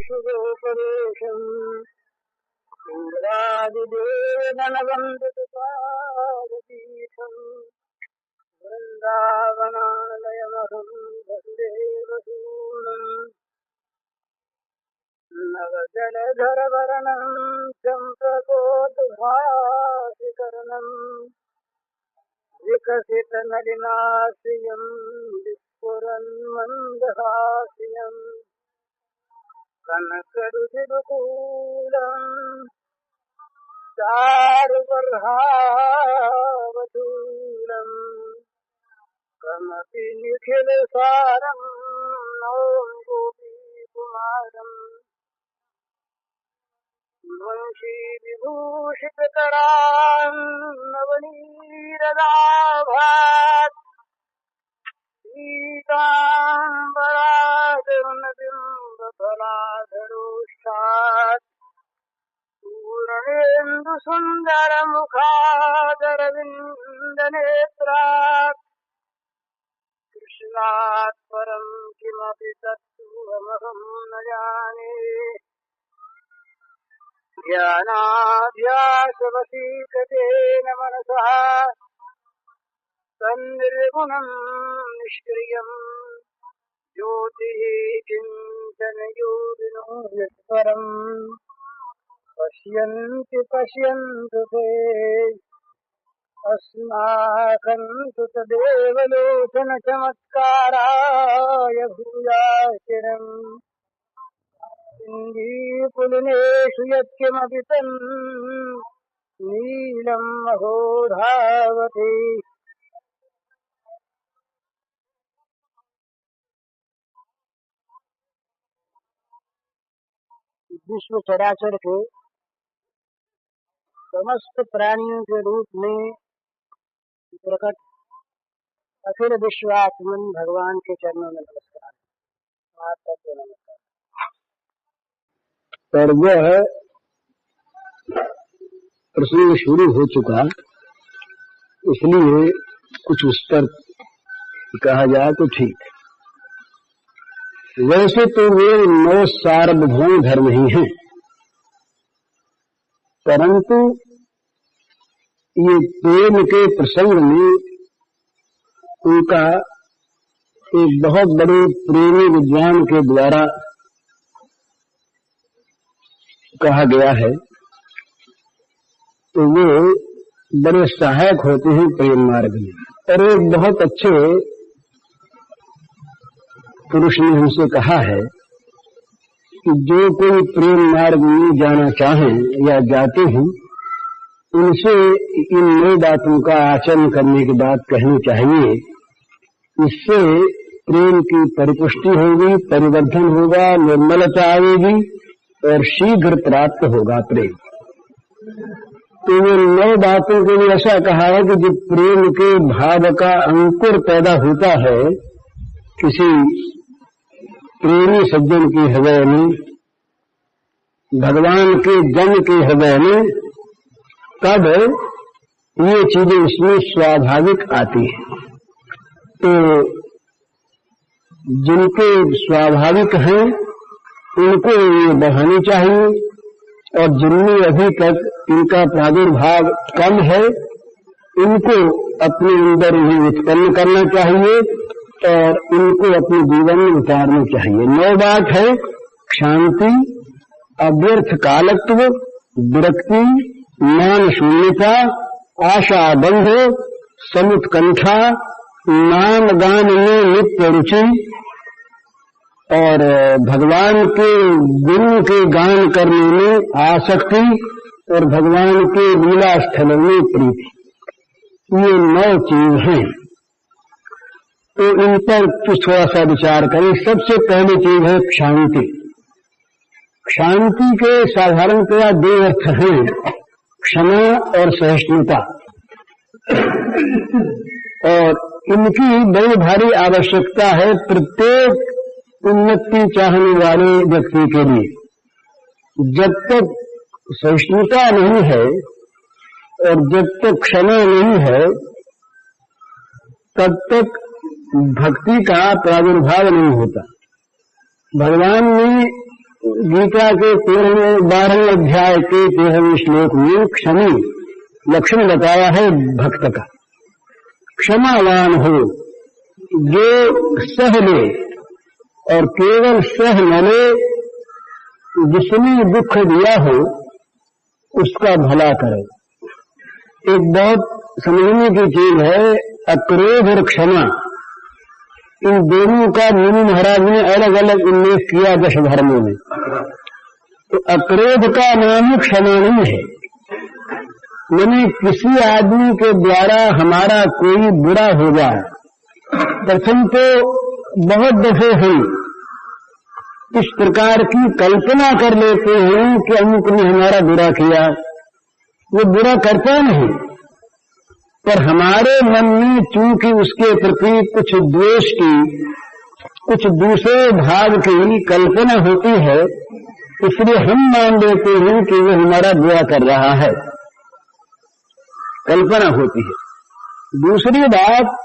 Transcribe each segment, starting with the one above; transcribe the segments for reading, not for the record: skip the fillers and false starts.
शुभोपदेशम् इंद्रादिदेवगणवन्दितपादपीठम् वृन्दावनालयमहम् वसुदेवसूनम् नवजलधरवरणम् चम्प्रकोटभासिकरणम् विकसितनलिनाश्रियम् विस्फुरन्मन्दहास्यम् कनकरुचिरुकूलम् चारुबर्हावधूलम् कमपि निखिलसारम् नौमि गोपीकुमारम् वंशीविभूषितकरान् नवनीरदाभात् पीताम्बराधरुणबिम्बफलाधरोष्ठात् पूर्णेन्दुसुन्दरमुखादरविन्दनेत्रात् कृष्णात् परम् किमपि तत्त्वमहम् न जाने ध्यानाभ्यासवशीकतेन मनसा तन्निर्गुणम् निष्क्रियम् ज्योतिः चिन्तन योगिनो यत्परम् पश्यन्ति पश्यन्तु ते अस्माकम् तु तदेव लोचनचमत्काराय भूयाचिरम् इन्दीपुलिनेषु यत्किमपि तन् नीलम् अहोधावति। विश्व चराचर के समस्त प्राणियों के रूप में प्रकट अखिल विश्वात्मन भगवान के चरणों में नमस्कार। आपका तो नमस्कार। और वह प्रसंग शुरू हो चुका, इसलिए कुछ उस पर कहा जाए तो ठीक। वैसे तो वे 9 सार्वभौम धर्म ही हैं, परंतु ये प्रेम के प्रसंग में उनका एक बहुत बड़े प्रेमी विद्वान के द्वारा कहा गया है, तो वे बड़े सहायक होते हैं प्रेम मार्ग में। और एक बहुत अच्छे पुरुष ने हमसे कहा है कि जो कोई प्रेम मार्ग में जाना चाहें या जाते हैं, उनसे इन 9 बातों का आचरण करने की बात कहनी चाहिए। इससे प्रेम की परिपुष्टि होगी, परिवर्धन होगा, निर्मलता आएगी और शीघ्र प्राप्त होगा प्रेम। तो ये 9 बातों के लिए ऐसा कहा है कि जब प्रेम के भाव का अंकुर पैदा होता है किसी प्रेमी सज्जन के हृदय में, भगवान के जन के हृदय में, तब ये चीजें उसमें स्वाभाविक आती हैं। तो जिनके स्वाभाविक हैं उनको ये बढ़ानी चाहिए, और जिनमें अभी तक इनका प्रादुर्भाव कम है इनको अपने अंदर इन्हें उत्पन्न करना चाहिए और इनको अपने जीवन में उतारना चाहिए। 9 बात है: शांति, अव्यर्थ कालत्व, विरक्ति, मान शून्यता, आशा बंध, समुत्कंठा, नाम गान में नित्य रुचि और भगवान के गुण के गान करने में आसक्ति और भगवान के लीला स्थलों में प्रीति। ये 9 चीज हैं। तो इन पर थोड़ा सा विचार करें। सबसे पहली चीज है शांति। शांति के साधारणतया 2 अर्थ हैं, क्षमा और सहिष्णुता। और इनकी बड़ी भारी आवश्यकता है प्रत्येक उन्नति चाहने वाले व्यक्ति के लिए। जब तक सहिष्णुता नहीं है और जब तक क्षमा नहीं है, तब तक भक्ति का प्रादुर्भाव नहीं होता। भगवान ने गीता के 12वें अध्याय के 13वें श्लोक में क्षमी लक्षण बताया है भक्त का। क्षमावान हो, जो सह ले और केवल सह न ले, जिसने दुख दिया हो उसका भला करे। एक बहुत समझने की चीज है अक्रोध और क्षमा, इन दोनों का मुनि महाराज ने अलग अलग उल्लेख किया 10 धर्मों में। तो अक्रोध का नाम क्षमा नहीं है। मैंने किसी आदमी के द्वारा हमारा कोई बुरा हो जाए, प्रथम तो बहुत दफे हुई इस प्रकार की कल्पना कर लेते हैं कि अमुक ने हमारा बुरा किया। वो बुरा करता नहीं, पर हमारे मन में चूंकि उसके प्रति कुछ द्वेष की, कुछ दूसरे भाव की कल्पना होती है, इसलिए हम मान लेते हैं कि वो हमारा बुरा कर रहा है, कल्पना होती है। दूसरी बात,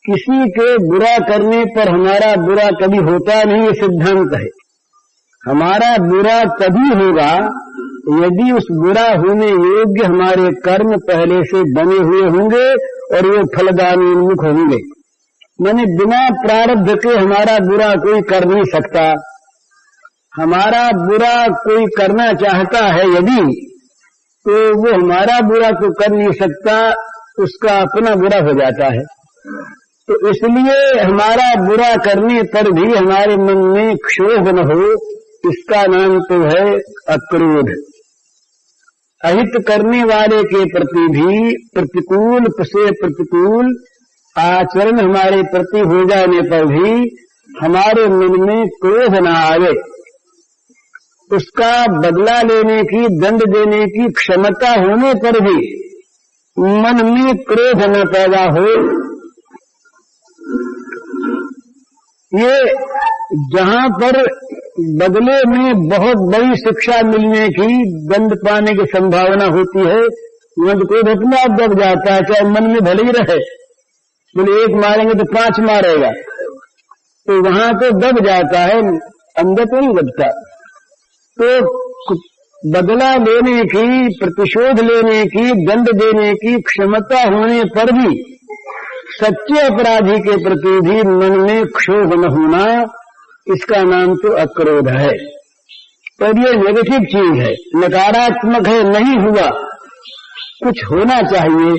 किसी के बुरा करने पर हमारा बुरा कभी होता नहीं, ये सिद्धांत है। हमारा बुरा तभी होगा यदि उस बुरा होने योग्य हमारे कर्म पहले से बने हुए होंगे और वो फलदानी उन्मुख होंगे। मैंने बिना प्रारब्ध के हमारा बुरा कोई कर नहीं सकता। हमारा बुरा कोई करना चाहता है यदि, तो वो हमारा बुरा तो कर नहीं सकता, उसका अपना बुरा हो जाता है। तो इसलिए हमारा बुरा करने पर भी हमारे मन में क्षोभ न हो, इसका नाम तो है अक्रोध। अहित करने वाले के प्रति भी प्रतिकूल से प्रतिकूल आचरण हमारे प्रति हो जाने पर भी हमारे मन में क्रोध न आवे, उसका बदला लेने की, दंड देने की क्षमता होने पर भी मन में क्रोध न पैदा हो। ये जहां पर बदले में बहुत बड़ी शिक्षा मिलने की, दंड पाने की संभावना होती है, वहां तो क्रोध अपने आप दब जाता है, चाहे मन में भले ही रहे। बोले 1 मारेंगे तो 5 मारेगा, तो वहां तो दब जाता है, अंदर तो नहीं दबता। तो बदला लेने की, प्रतिशोध लेने की, दंड देने की क्षमता होने पर भी सच्चे अपराधी के प्रति भी मन में क्षोभ न होना, इसका नाम तो अक्रोध है। पर ये नेगेटिव चीज है, नकारात्मक है, नहीं हुआ, कुछ होना चाहिए।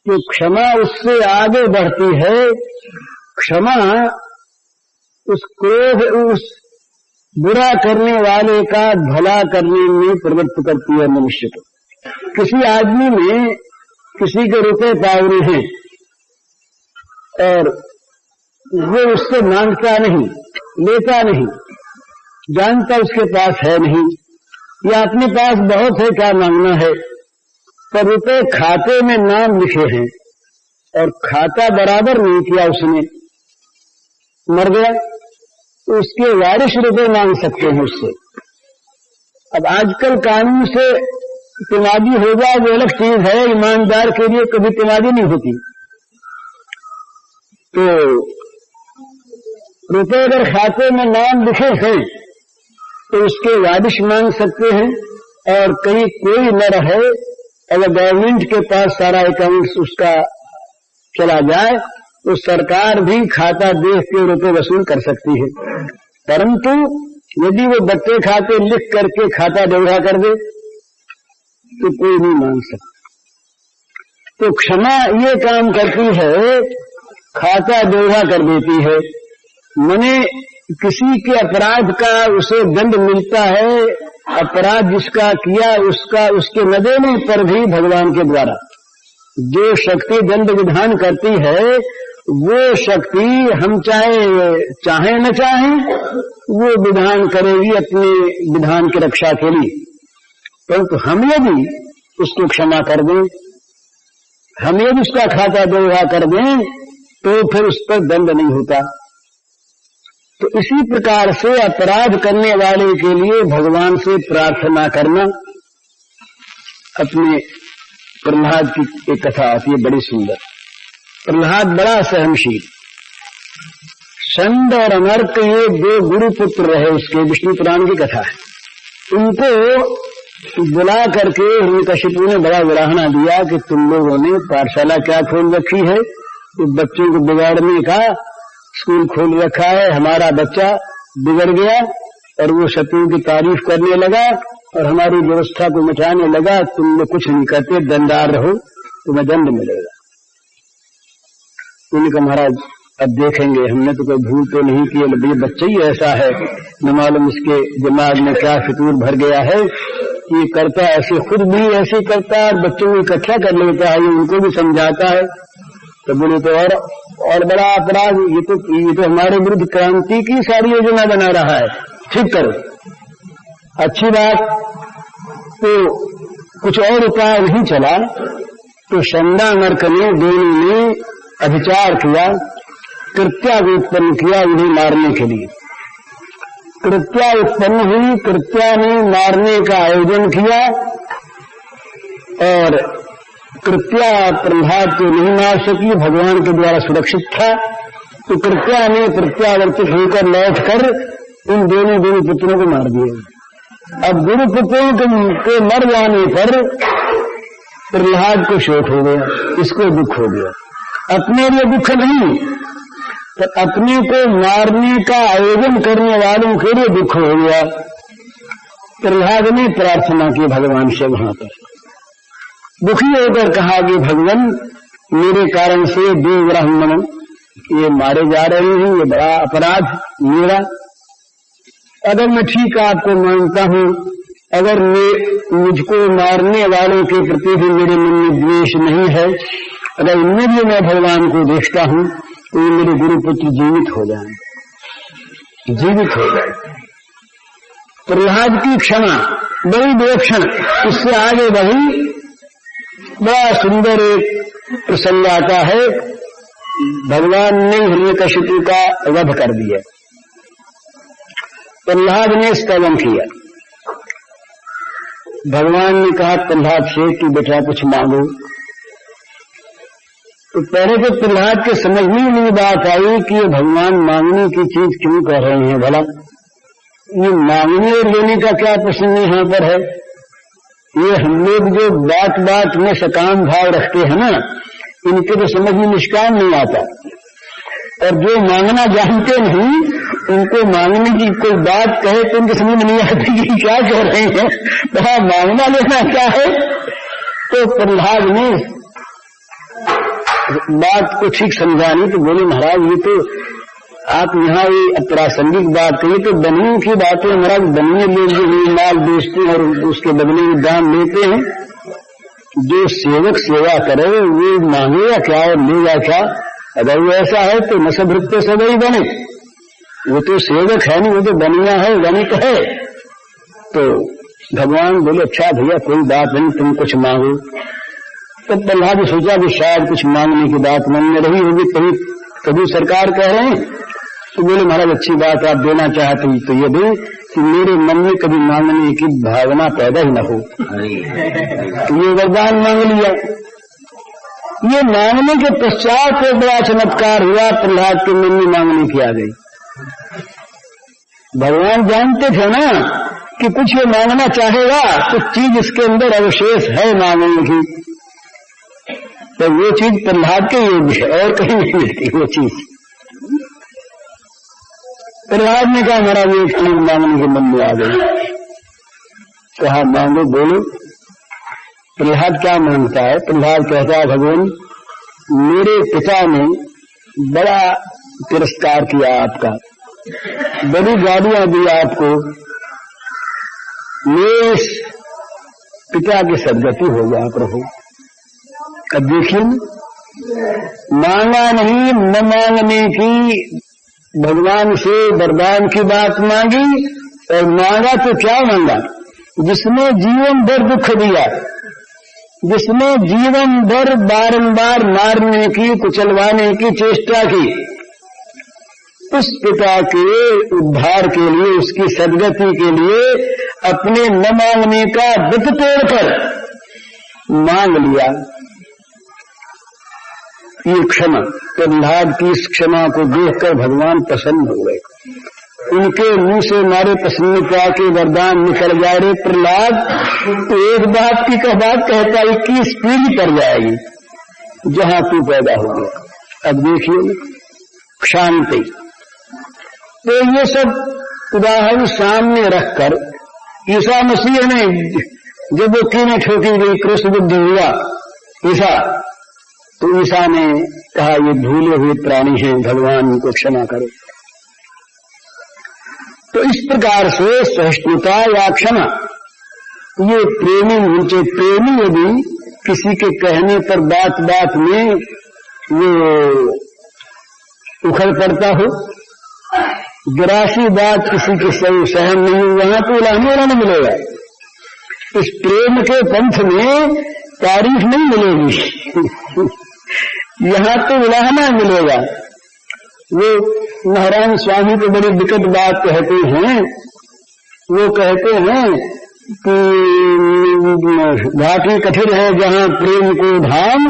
तो क्षमा उससे आगे बढ़ती है। क्षमा उस क्रोध, उस बुरा करने वाले का भला करने में प्रवृत्त करती है मनुष्य को। किसी आदमी में किसी के रुपए पावने हैं और वो उससे मांगता नहीं, लेता नहीं, जानता उसके पास है नहीं, या अपने पास बहुत है, क्या मांगना है, पर रुपए खाते में नाम लिखे हैं और खाता बराबर नहीं किया, उसने मर गया, तो उसके वारिस रुपए मांग सकते हैं उससे। अब आजकल कानून से तिमादी हो जाए वो अलग चीज है, ईमानदार के लिए कभी तिमादी नहीं होती। तो रुपए अगर खाते में नाम लिखे हैं तो उसके वारिस मांग सकते हैं, और कहीं कोई न रहे, अगर गवर्नमेंट के पास सारा अकाउंट उसका चला जाए तो सरकार भी खाता देख के रुपए वसूल कर सकती है। परंतु यदि वो बट्टे खाते लिख करके खाता दोहरा कर दे तो कोई नहीं मांग सकता। तो क्षमा ये काम करती है, खाता दोहरा कर देती है। मने किसी के अपराध का उसे दंड मिलता है, अपराध जिसका किया उसका, उसके न देने पर भी भगवान के द्वारा जो शक्ति दंड विधान करती है, वो शक्ति हम चाहे न चाहें वो विधान करेगी अपने विधान की रक्षा के लिए। परंतु हम यदि उसको क्षमा कर दें, हम यदि उसका खाता दोहरा कर दें, तो फिर उस पर दंड नहीं होता। तो इसी प्रकार से अपराध करने वाले के लिए भगवान से प्रार्थना करना। अपने प्रहलाद की एक कथा आती है बड़ी सुंदर। प्रहलाद बड़ा सहनशील, संड और अमर्क ये दो गुरुपुत्र रहे उसके, विष्णु पुराण की कथा है। उनको बुला करके हिरण्यकशिपु ने बड़ा विराहना दिया कि तुम लोगों ने पाठशाला क्या खोल रखी है, तो बच्चों को बिगाड़ने का स्कूल खोल रखा है, हमारा बच्चा बिगड़ गया और वो शत्रु की तारीफ करने लगा और हमारी व्यवस्था को मिटाने लगा, तुम लोग कुछ नहीं करते, दंडार रहो, तुम्हें दंड मिलेगा। उन्होंने कहा महाराज अब देखेंगे, हमने तो कोई भूल तो नहीं की, ये बच्चा ही ऐसा है, न मालूम इसके दिमाग में क्या फितूर भर गया है, ये करता ऐसे, खुद भी ऐसे करता है, बच्चों को इकट्ठा कर लेता है, ये उनको भी समझाता है। तो बोले तो और बड़ा अपराध, ये तो हमारे विरुद्ध क्रांति की सारी योजना बना रहा है, ठीक करो। अच्छी बात, तो कुछ और उपाय नहीं चला, तो शंडा नरक ने दोनों ने अभिचार किया, कृत्या को उत्पन्न किया उन्हें मारने के लिए। कृत्या उत्पन्न हुई, कृत्या ने मारने का आयोजन किया और कृत्या प्रहलाद को नहीं मार सकी, भगवान के द्वारा सुरक्षित था, तो कृत्या ने प्रत्यावर्तित होकर लौटकर इन दोनों गुरुपुत्रों को मार दिया। अब गुरुपुत्रों के मर जाने पर प्रहलाद को शोक हो गया, इसको दुख हो गया। अपने लिए दुख नहीं, तो अपने को मारने का आयोजन करने वालों के लिए दुख हो गया। प्रहलाद ने प्रार्थना की भगवान से, वहां पर दुखी होकर कहा कि भगवान मेरे कारण से दो ब्राह्मण ये मारे जा रहे हैं, ये बड़ा अपराध मेरा। अगर मैं ठीक आपको मानता हूं, अगर मुझको मारने वालों के प्रति भी मेरे मन में द्वेष नहीं है, अगर इनमें भी मैं भगवान को देखता हूं, तो ये मेरे गुरुपुत्र जीवित हो जाए, जीवित हो जाए। प्रहलाद की क्षमा बड़ी विलक्षण, इससे आगे वही बड़ा सुंदर एक प्रसंग आता है। भगवान ने हिरण्यकशिपु का वध कर दिया, प्रहलाद ने स्तवन किया। भगवान ने कहा प्रहलाद से कि बेटा कुछ मांगो। तो पहले तो प्रहलाद के समझ में नहीं बात आई कि ये भगवान मांगने की चीज क्यों कह रहे हैं, भला ये मांगने और लेने का क्या प्रश्न यहाँ पर है। ये हम लोग जो बात बात में सकाम भाव रखते हैं ना, इनके तो समझ में निष्काम नहीं आता, और जो मांगना जानते नहीं उनको मांगने की कोई बात कहे तो उनके समझ में नहीं आती कि क्या कह रहे हैं, वहां मांगना लेना क्या है। तो प्रहलाद ने बात को ठीक समझानी, तो बोले महाराज ये तो आप यहाँ ये अप्रासंगिक बात कहिए, तो बनियों की बातें महाराज, बनिए लोग जो माल बेचते हैं और उसके बदले में दाम लेते हैं, जो सेवक सेवा करे वो मांगेगा क्या और लेगा क्या। अगर वो ऐसा है तो नसभृत्य सदैव बने, वो तो सेवक है नहीं, वो तो बनिया है, वनिक है। तो भगवान बोले अच्छा भैया कोई बात नहीं, तुम कुछ मांगो। तो प्रहलाद ने सोचा कि शायद कुछ मांगने की बात मन में रही होगी, कभी सरकार कह रहे हैं। तो बोले महाराज अच्छी बात, आप देना चाहते हैं तो ये दे कि मेरे मन में कभी मांगने की भावना पैदा ही न हो। तो ये वरदान मांग लिया। ये मांगने के पश्चात एक बड़ा चमत्कार हुआ, प्रहलाद के मन में मांगने की आ गई। भगवान जानते थे ना कि कुछ ये मांगना चाहेगा, कुछ चीज इसके अंदर अवशेष है मांगने की, तो वो चीज प्रहलाद के योग्य है और कहीं नहीं मिलती वो चीज। प्रहलाद ने कहा महाराज एक चीज मांगने के मन में आ गई। कहा मांगो, बोलो। प्रहलाद क्या मांगता है? प्रहलाद कहता है भगवान मेरे पिता ने बड़ा तिरस्कार किया आपका, बड़ी गालियां दी आपको, मेरे पिता की सदगति हो गया प्रभु। अब देखिए मांगा नहीं, न मांगने की भगवान से वरदान की बात मांगी, और मांगा तो क्या मांगा, जिसने जीवन भर दुख दिया, जिसने जीवन भर बारंबार मारने की कुचलवाने की चेष्टा की, उस पिता के उद्धार के लिए, उसकी सदगति के लिए अपने न मांगने का व्रत तोड़कर मांग लिया। ये क्षमा, प्रहलाद की इस क्षमा को देखकर भगवान प्रसन्न हो गए। उनके मुंह से मारे प्रसन्नता के वरदान निकल जाए। रे प्रहलाद, तो एक बात की बात कहता 21 पीढ़ी पर जाएगी जहां तू पैदा हो गया। अब देखिए शांति। तो ये सब उदाहरण सामने रखकर ईसा मसीह ने जब वो कीने ठोकी गई, कृष्ण बुद्धि हुआ ईसा, तो ईसा ने कहा ये भूले हुए प्राणी हैं, भगवान उनको क्षमा करो। तो इस प्रकार से सहिष्णुता या क्षमा ये प्रेमी ऊंचे प्रेमी यदि किसी के कहने पर बात बात में वो उखड़ पड़ता हो, गिरासी बात किसी के सही सहन नहीं, वहां तो उलाहने वाला नहीं मिलेगा। इस प्रेम के पंथ में तारीफ नहीं मिलेगी यहां तो उलाहना मिलेगा। वो नारायण स्वामी को बड़ी विकट बात कहते हैं। वो कहते हैं कि घाटी कठिन है जहां प्रेम को धाम,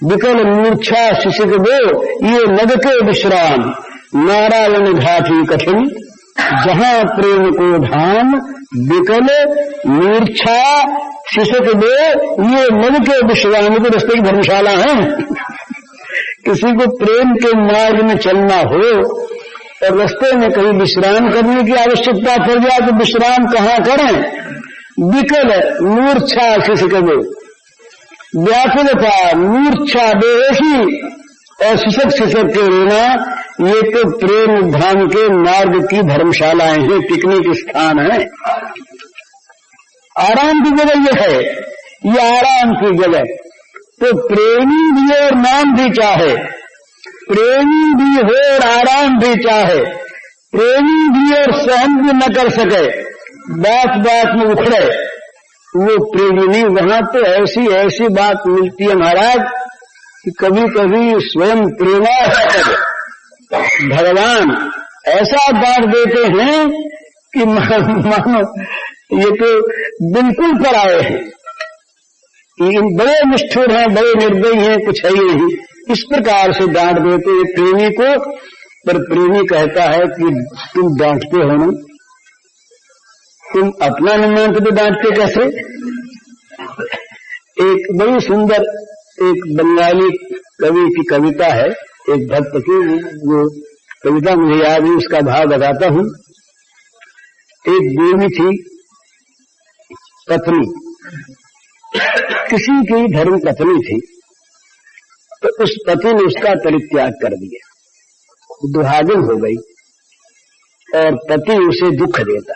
विकल मूर्छा शिशिक दो ये नग के विश्राम। नारायण घाटी कठिन जहां प्रेम को धाम, विकल मूर्छा शिशिक दो ये नग के विश्राम। को रस्ते की धर्मशाला है। किसी को प्रेम के मार्ग में चलना हो और रास्ते में कहीं विश्राम करने की आवश्यकता पड़ जाए तो विश्राम कहाँ करें? विकल मूर्छा शिशिक दो, व्याकुलता मूर्छा बेहोशी और शिशक शिशक के रोना, ये तो प्रेम धाम के मार्ग की धर्मशालाएं हैं, पिकनिक स्थान है, आराम की जगह ये है, ये आराम की जगह। तो प्रेमी भी और नाम भी चाहे, प्रेमी भी हो और आराम भी चाहे, प्रेमी भी और सहन भी न कर सके, बात बात में उखड़े, वो प्रेमी नहीं। वहां तो ऐसी ऐसी बात मिलती है महाराज कि कभी कभी स्वयं प्रेमा भगवान ऐसा बांट देते हैं कि मानो ये तो बिल्कुल पर आए हैं, बड़े निष्ठुर हैं, बड़े निर्दयी हैं, कुछ है ही नहीं। इस प्रकार से डांट देते हैं प्रेमी को। पर प्रेमी कहता है कि तुम डांटते हो ना, तुम अपना नहीं मानते तो डांटते कैसे? एक बड़ी सुंदर एक बंगाली कवि की कविता है, एक भक्त की, जो कविता मुझे याद है, उसका भाव बताता हूं। एक देवी थी पत्नी, किसी की धर्म पत्नी थी, तो उस पति ने उसका परित्याग कर दिया, दुहागिन हो गई और पति उसे दुख देता।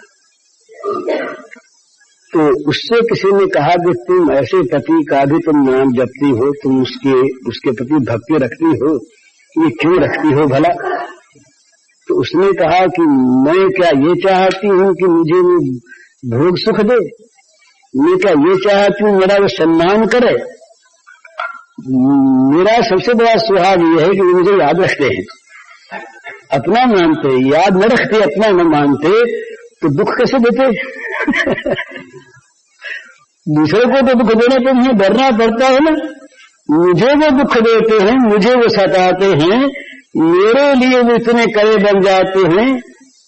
तो उससे किसी ने कहा कि तुम ऐसे पति का भी तुम नाम जपती हो, तुम उसके प्रति भक्ति रखती हो, ये क्यों रखती हो भला? तो उसने कहा कि मैं क्या ये चाहती हूं कि मुझे वो भोग सुख दे, मैं क्या ये चाहती हूं मेरा वो सम्मान करे? मेरा सबसे बड़ा सुहाग ये है कि मुझे याद रखते हैं, अपना मानते, याद न रखते, अपना न मानते तो दुख कैसे देते? दूसरे को तो दुख देने पर मुझे डरना पड़ता है ना। मुझे वो दुख देते हैं, मुझे वो सताते हैं, मेरे लिए वो इतने कड़े बन जाते हैं,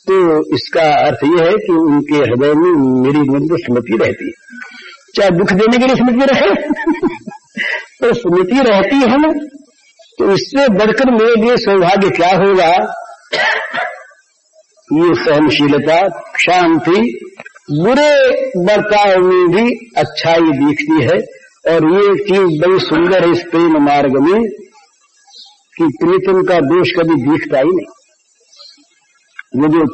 तो इसका अर्थ यह है कि उनके हृदय में मेरी मध्य स्मृति रहती है। चाहे दुख देने के लिए स्मृति रहे तो स्मृति रहती है ना। तो इससे बढ़कर मेरे लिए सौभाग्य क्या होगा? ये सहनशीलता, शांति, बुरे बर्ताव में भी अच्छाई दिखती है। और ये चीज बड़ी सुंदर है इस प्रेम मार्ग में कि प्रीतम का दोष कभी दिखता ही नहीं। वो जो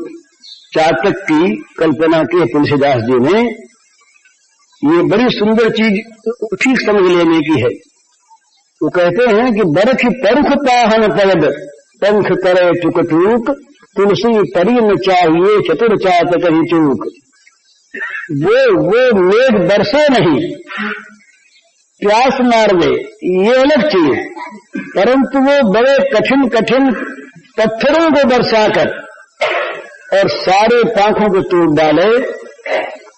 चातक की कल्पना की तुलसीदास जी ने, ये बड़ी सुंदर चीज ठीक समझ लेने की है। वो कहते हैं कि बरख परख पाहन पद पंख करे चुक चूक, तुलसी परी न चाहिए चतुर चातक ही चूक। वो मेघ बरसे नहीं, प्यास मार ले, ये अलग चीज, परंतु वो बड़े कठिन कठिन पत्थरों को बरसाकर और सारे पांखों को तोड़ डाले,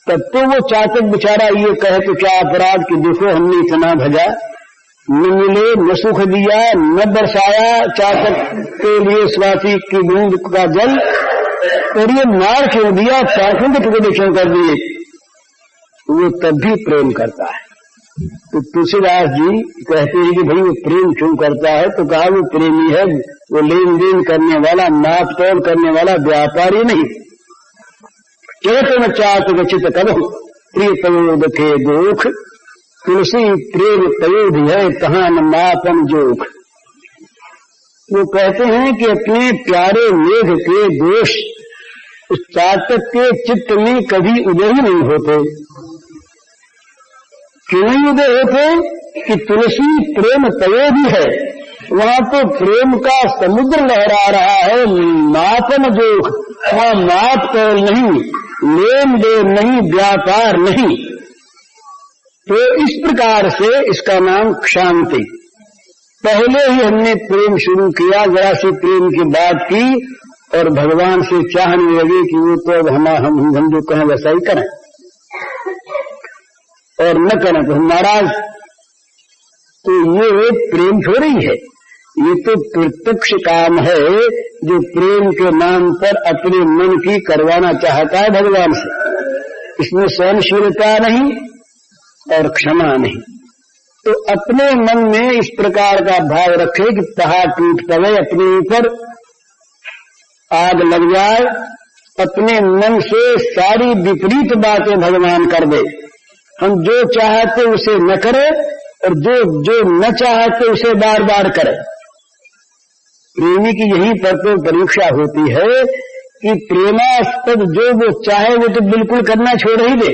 तब तो वो चातक बेचारा ये कहे तो क्या अपराध कि देखो हमने इतना भजा, न मिले, न सुख दिया, न बरसाया चातक के लिए स्वाति की बूंद का जल, और ये मार क्यों दिया, पाखंड टुकड़े क्यों कर दिए, वो तब भी प्रेम करता है। तो तुलसीदास जी कहते हैं कि भाई वो प्रेम क्यों करता है, तो कहा वो प्रेमी है, वो लेन देन करने वाला, नाप तोल करने वाला व्यापारी नहीं। जगत में चात चित करो प्रिय तयोद के दुख, तुलसी प्रेम तयोद है कहां न मापन जोख। वो कहते हैं कि अपने प्यारे मेघ के दोष उस चातक के चित्त में कभी उदय ही नहीं होते। क्यों नहीं उदय होते कि तुलसी प्रेम तयोद है, वहां तो प्रेम का समुद्र लहरा रहा है, मापन जोख, वहां माप तोल नहीं, लेन देन नहीं, व्यापार नहीं। तो इस प्रकार से इसका नाम क्षांति। पहले ही हमने प्रेम शुरू किया, जरा सी प्रेम की बात की और भगवान से चाहने लगे कि वो तो अब हम जो कहें वैसा ही करें, और न करें तो हम नाराज। तो ये प्रेम थोड़ी है, ये तो प्रत्यक्ष काम है जो प्रेम के नाम पर अपने मन की करवाना चाहता है भगवान से। इसमें सहनशीलता नहीं और क्षमा नहीं। तो अपने मन में इस प्रकार का भाव रखे कि पहाड़ टूट पड़े, अपने ऊपर आग लग जाए, अपने मन से सारी विपरीत बातें भगवान कर दे। हम जो चाहते उसे न करें और जो न चाहते उसे बार बार करें। प्रेमी की यही पर तो परीक्षा होती है कि प्रेमास्पद जो वो चाहे वो तो बिल्कुल करना छोड़ ही दे,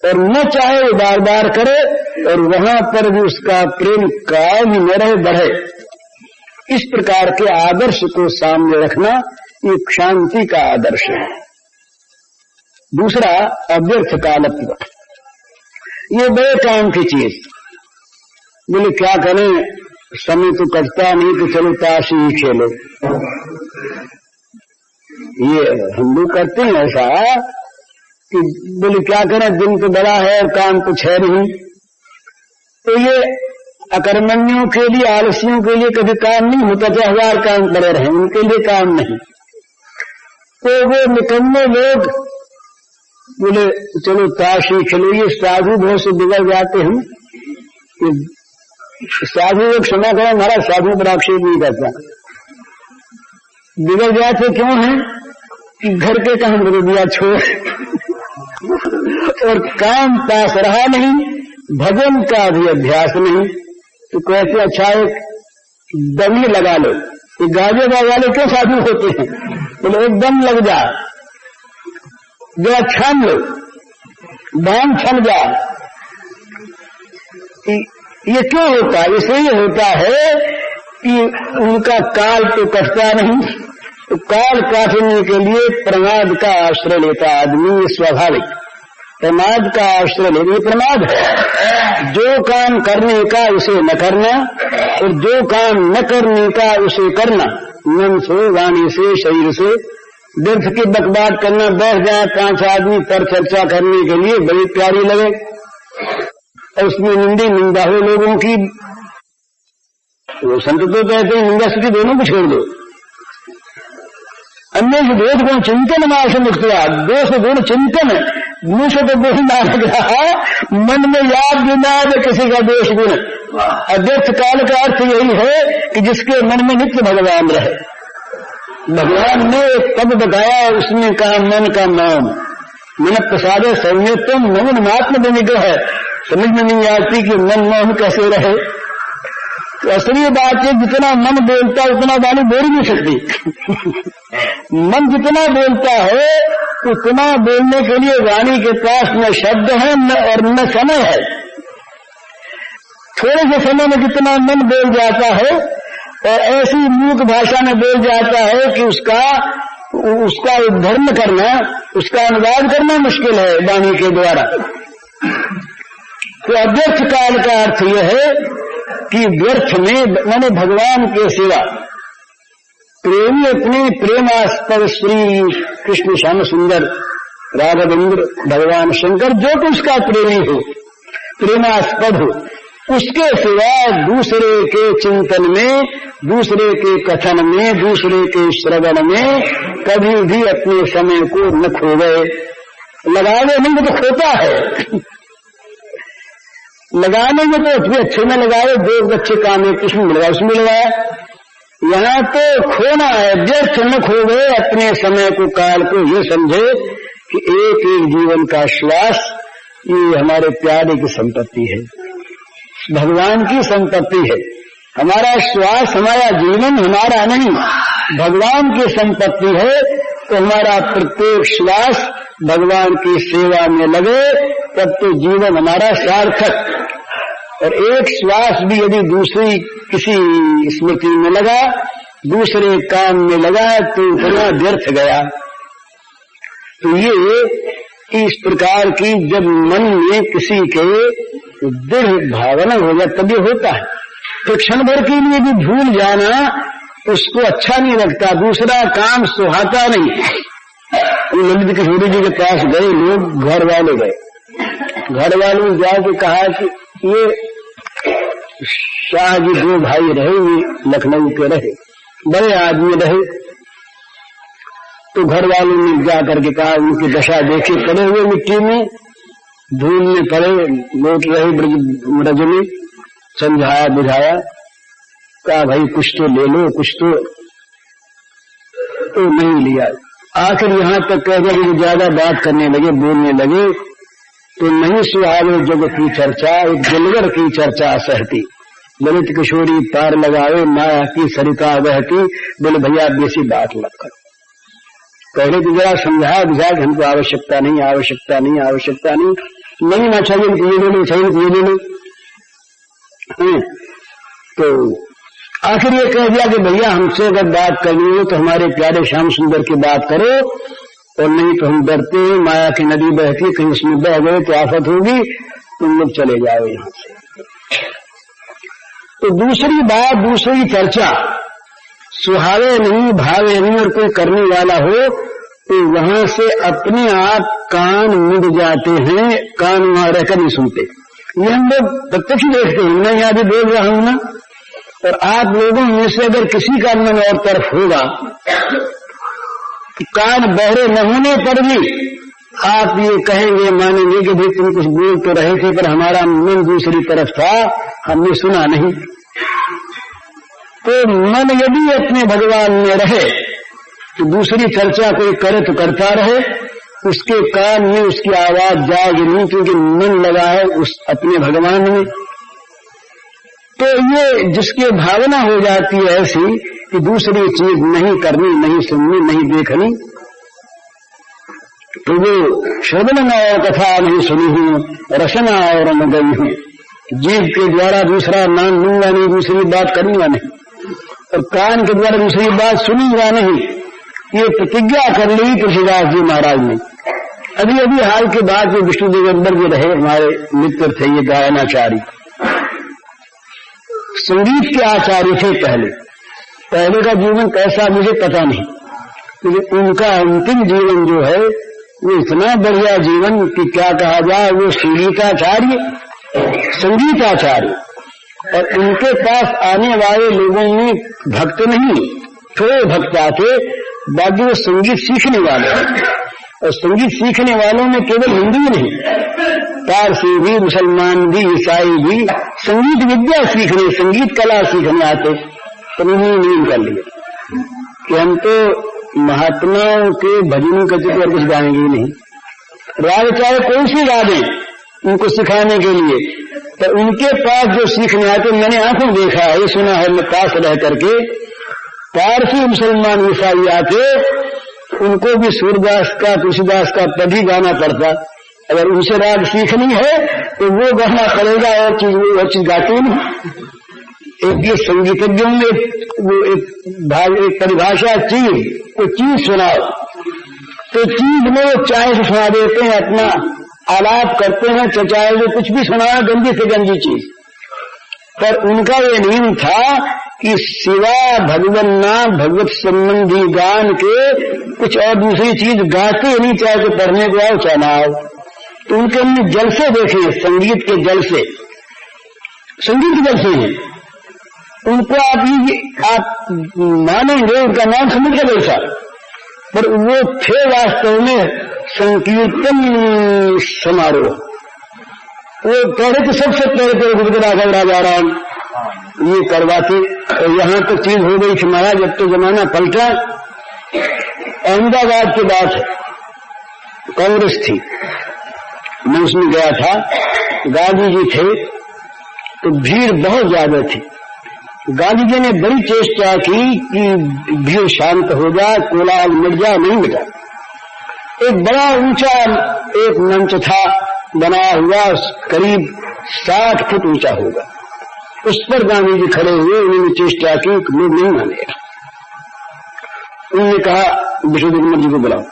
और न चाहे वो बार बार करे, और वहां पर भी उसका प्रेम कायम न रहे, बढ़े। इस प्रकार के आदर्श को सामने रखना ये शांति का आदर्श है। दूसरा अव्यर्थ कालत्व, ये बड़े काम की चीज। बोले क्या करें, समय तो कटता नहीं, तो चलो ताश ही खेलो। ये हम लोग करते हैं ऐसा कि बोले क्या करें, दिन तो बड़ा है और काम कुछ है नहीं। तो ये अकर्मण्यों के लिए, आलसियों के लिए कभी काम नहीं होता, चाहे 1000 काम पड़े रहे, उनके लिए काम नहीं। तो वो निकम्मे लोग बोले चलो ताश ही खेलो। ये साधु बहुत से बिगड़ जाते हैं। साधु लोग क्षमा करें, हमारा साधु पर आक्षेप नहीं करता। बिगड़ जाते क्यों हैं कि घर के काम कर दिया छोड़ और काम पास रहा नहीं, भजन का भी अभ्यास नहीं। तो कहते अच्छा एक दमी लगा लो, ये गाजे वाले क्यों साधु होते हैं, बोले एक दम लग जा, जरा छान लो, बांध छन जा। ये क्यों होता है, इसलिए होता है कि उनका काल तो कटता नहीं। तो काल काटने के लिए प्रमाद का आश्रय लेता आदमी, स्वाभाविक प्रमाद का आश्रय लेने। प्रमाद है जो काम करने का उसे न करना, और जो काम न करने का उसे करना, मन से, वाणी से, शरीर से। व्यर्थ की बकवाद करना, बैठ जाए 5 आदमी पर चर्चा करने के लिए, बड़ी प्यारी लगे और उसमें निंदा हो लोगों की। वो संत तो कहते हैं निंदा स्तुति दोनों को छोड़ दो। अन्य दोष गुण चिंतन मार्ग मुक्त, दोष गुण चिंतन, मुंह से तो दोष ना लग रहा, मन में याद विनाद किसी का दोष गुण। अव्यर्थ काल का अर्थ यही है कि जिसके मन में नित्य भगवान रहे। भगवान ने एक पद बताया, उसमें कहा मन का नाम, मन प्रसाद संयतम मौन मात्म निग्रह। समझ में नहीं आती कि मन मौन कैसे रहे। तो असली बात है जितना मन बोलता है उतना वाणी बोल नहीं सकती। मन जितना बोलता है उतना बोलने के लिए वाणी के पास न शब्द है और न समय है। थोड़े से समय में जितना मन बोल जाता है और ऐसी मूक भाषा में बोल जाता है कि उसका उद्धरण करना, उसका अनुवाद करना मुश्किल है वाणी के द्वारा। तो अव्यर्थ काल का अर्थ यह है कि व्यर्थ में मैंने भगवान के सिवा प्रेमी अपने प्रेमास्पद श्री कृष्ण श्याम सुंदर राघवेंद्र भगवान शंकर जो कि उसका प्रेमी हो, प्रेमास्पद हो, उसके सिवा दूसरे के चिंतन में, दूसरे के कथन में, दूसरे के श्रवण में कभी भी अपने समय को न खो गए। लगाने में तो खोता है, लगाने में तो अच्छे में लगाए, दो अच्छे काम है, किसमें लगाया उसमें लगाया। यहाँ तो खोना है, व्यर्थ न खो गए अपने समय को, काल को। ये समझे कि एक एक जीवन का श्वास ये हमारे प्यारे की संपत्ति है, भगवान की संपत्ति है। हमारा श्वास, हमारा जीवन हमारा नहीं, भगवान की संपत्ति है। तो हमारा प्रत्येक श्वास भगवान की सेवा में लगे, तब तो जीवन हमारा सार्थक। और एक श्वास भी यदि दूसरी किसी स्मृति में लगा, दूसरे काम में लगा, तो इतना व्यर्थ गया। तो ये इस प्रकार की जब मन में किसी के दृढ़ भावना हो जाए तभी होता है। तो क्षण भर के लिए भी भूल जाना उसको अच्छा नहीं लगता, दूसरा काम सुहाता नहीं। ललित किशोरी जी के पास गए लोग, घर वाले गए, घर वालों ने जाके कहा कि ये शाह जी दो भाई रहे, ये लखनऊ के रहे, बड़े आदमी रहे। तो घर वालों ने जाकर के कहा, उनकी दशा देखी, पड़े हुए मिट्टी में, धूल में पड़े, लौट रहे ब्रज में, समझाया बुझाया, कहा भाई कुछ तो ले लो, कुछ तो नहीं लिया। आखिर यहाँ तक कह गया कि ज्यादा बात करने लगे, बोलने लगे, तो नहीं सुहावे जग की चर्चा, एक दिलवर की चर्चा सहती। ललित किशोरी पार लगावे, माया की सरिता बहती। बोले भैया बेसी बात मत करो, पहले तो जरा समझाया बुझा कि हमको आवश्यकता नहीं, आवश्यकता नहीं, आवश्यकता नहीं, नहीं ना चाहिए तो ये ले लो, चाहिए तो ये ले लो। तो आखिर ये कह दिया कि भैया हमसे अगर बात करनी हो तो हमारे प्यारे श्याम सुंदर की बात करो, और नहीं तो हम डरते हैं, माया की नदी बहती, कहीं उसमें बह गए तो आफत होगी, तुम लोग चले जाओ यहां से। तो दूसरी बात, दूसरी चर्चा सुहावे नहीं, भावे नहीं, और कोई करने वाला हो तो वहां से अपने आप कान मुड़ जाते हैं, कान वहां रहकर नहीं सुनते। ये हम लोग प्रत्यक्ष देखते हैं, मैं यहां भी बोल रहा हूं ना, और आप लोगों में से अगर किसी का मन और तरफ होगा, कान बहरे न होने पर भी आप ये कहेंगे, मानेंगे कि भाई तुम कुछ बोल तो रहे थे पर हमारा मन दूसरी तरफ था, हमने सुना नहीं। तो मन यदि अपने भगवान में रहे तो दूसरी चर्चा कोई करे तो करता रहे, उसके कान में उसकी आवाज जाएगी नहीं, क्योंकि मन लगा है उस अपने भगवान में। तो ये जिसकी भावना हो जाती है ऐसी कि दूसरी चीज नहीं करनी, नहीं सुननी, नहीं देखनी, तो वो श्रवण और कथा नहीं सुनी हूं, रचना और न गई हूं, जीव के द्वारा दूसरा नाम लूंगा नहीं, दूसरी बात करूंगा नहीं, और कान के द्वारा दूसरी बात सुनूंगा नहीं, ये प्रतिज्ञा कर ली तुलसीदास जी महाराज ने। अभी अभी हाल के बाद जो विष्णु दिगंबर जी रहे, हमारे मित्र थे, ये गायनाचार्य, संगीत के आचार्य थे। पहले का जीवन कैसा मुझे पता नहीं, लेकिन उनका अंतिम जीवन जो है वो इतना बढ़िया जीवन कि क्या कहा जाए, वो संगीताचार्य, संगीताचार्य। और उनके पास आने वाले लोगों में भक्त नहीं, थोड़े भक्त आते, बाकी वो संगीत सीखने वाले हैं। और संगीत सीखने वालों में केवल हिंदू नहीं, पारसी भी, मुसलमान भी, ईसाई भी संगीत विद्या सीखने, संगीत कला सीखने आते। तो उन्होंने कर लिया कि हम तो महात्माओं के भजनों का चित्र कुछ गाएंगे ही नहीं, राग चाहे कौन सी गा दें उनको सिखाने के लिए। तो उनके पास जो सीखने आते, मैंने आंखों देखा है, सुना है, मैं पास रह करके, पारसी मुसलमान ईसाई आते, उनको भी सूरदास का, तुलसीदास का पद ही गाना पड़ता। अगर उनसे राग सीखनी है तो वो गाना पड़ेगा, और चीज गाती नहीं। एक ये संगीतज्ञों में वो एक परिभाषा, चीज, तो चीज सुनाओ, तो चीज में वो चाय से सुना देते हैं, अपना आलाप करते हैं, चाहे वो कुछ भी सुनाया, गंदी से गंदी चीज। पर उनका ये नियम था कि सिवा भगवान नाम, भगवत संबंधी गान के कुछ और दूसरी चीज गाते नहीं, चाहे तो पढ़ने को आओ चाहे ना आओ। तो उनके हमने जलसे देखे, संगीत के जलसे। संगीत जैसे हैं, उनको आप मानेंगे उनका नाम समझ के वैसा, पर वो थे वास्तव में संकीर्तन समारोह। वो पहले तो सबसे पहले रघुपति राघव राजा राम ये करवाते, और यहां तक चीज हो गई थी महाराज, जब तो जमाना पलटा। अहमदाबाद के बाद कांग्रेस थी, मैं उसमें गया था, गांधी जी थे, तो भीड़ बहुत ज्यादा थी। गांधी जी ने बड़ी चेष्टा की कि भीड़ शांत हो जाए, कोलाहल मिट जाए, नहीं मिटा। एक बड़ा ऊंचा एक मंच था बना हुआ, करीब 60 फुट ऊंचा होगा, उस पर गांधी जी खड़े हुए। उन्होंने चेष्टा की, लोग नहीं मानेगा। उन्होंने कहा विश्वनाथ कुमार जी को बुलाओ।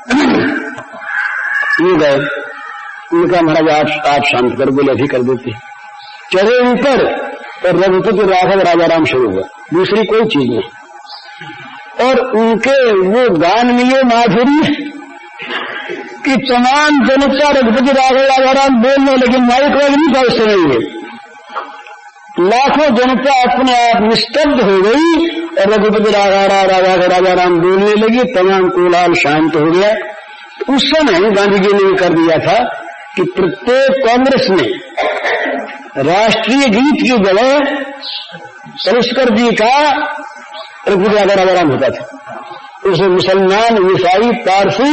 ये गए, उन्होंने कहा महाराज आप शांत कर, बोले अभी कर देते। चढ़े ऊपर और रघुपति राघव राजा राम शुरू हुआ, दूसरी कोई चीज नहीं। और उनके वो गान में ये माधुरी कि तमाम जनता रघुपति राघव राजा राम बोलने, लेकिन माइक वाइक नहीं था उस समय में। लाखों जनता अपने आप निस्तब्ध हो गई और रघुपति राघव राजा राम बोलने लगी, तमाम कोलाहल शांत हो गया। उस समय गांधी जी ने कर दिया था कि प्रत्येक कांग्रेस में राष्ट्रीय गीत की जगह पुष्कर जी का रघुपति राघव राम होता था। उसे मुसलमान, ईसाई, पारसी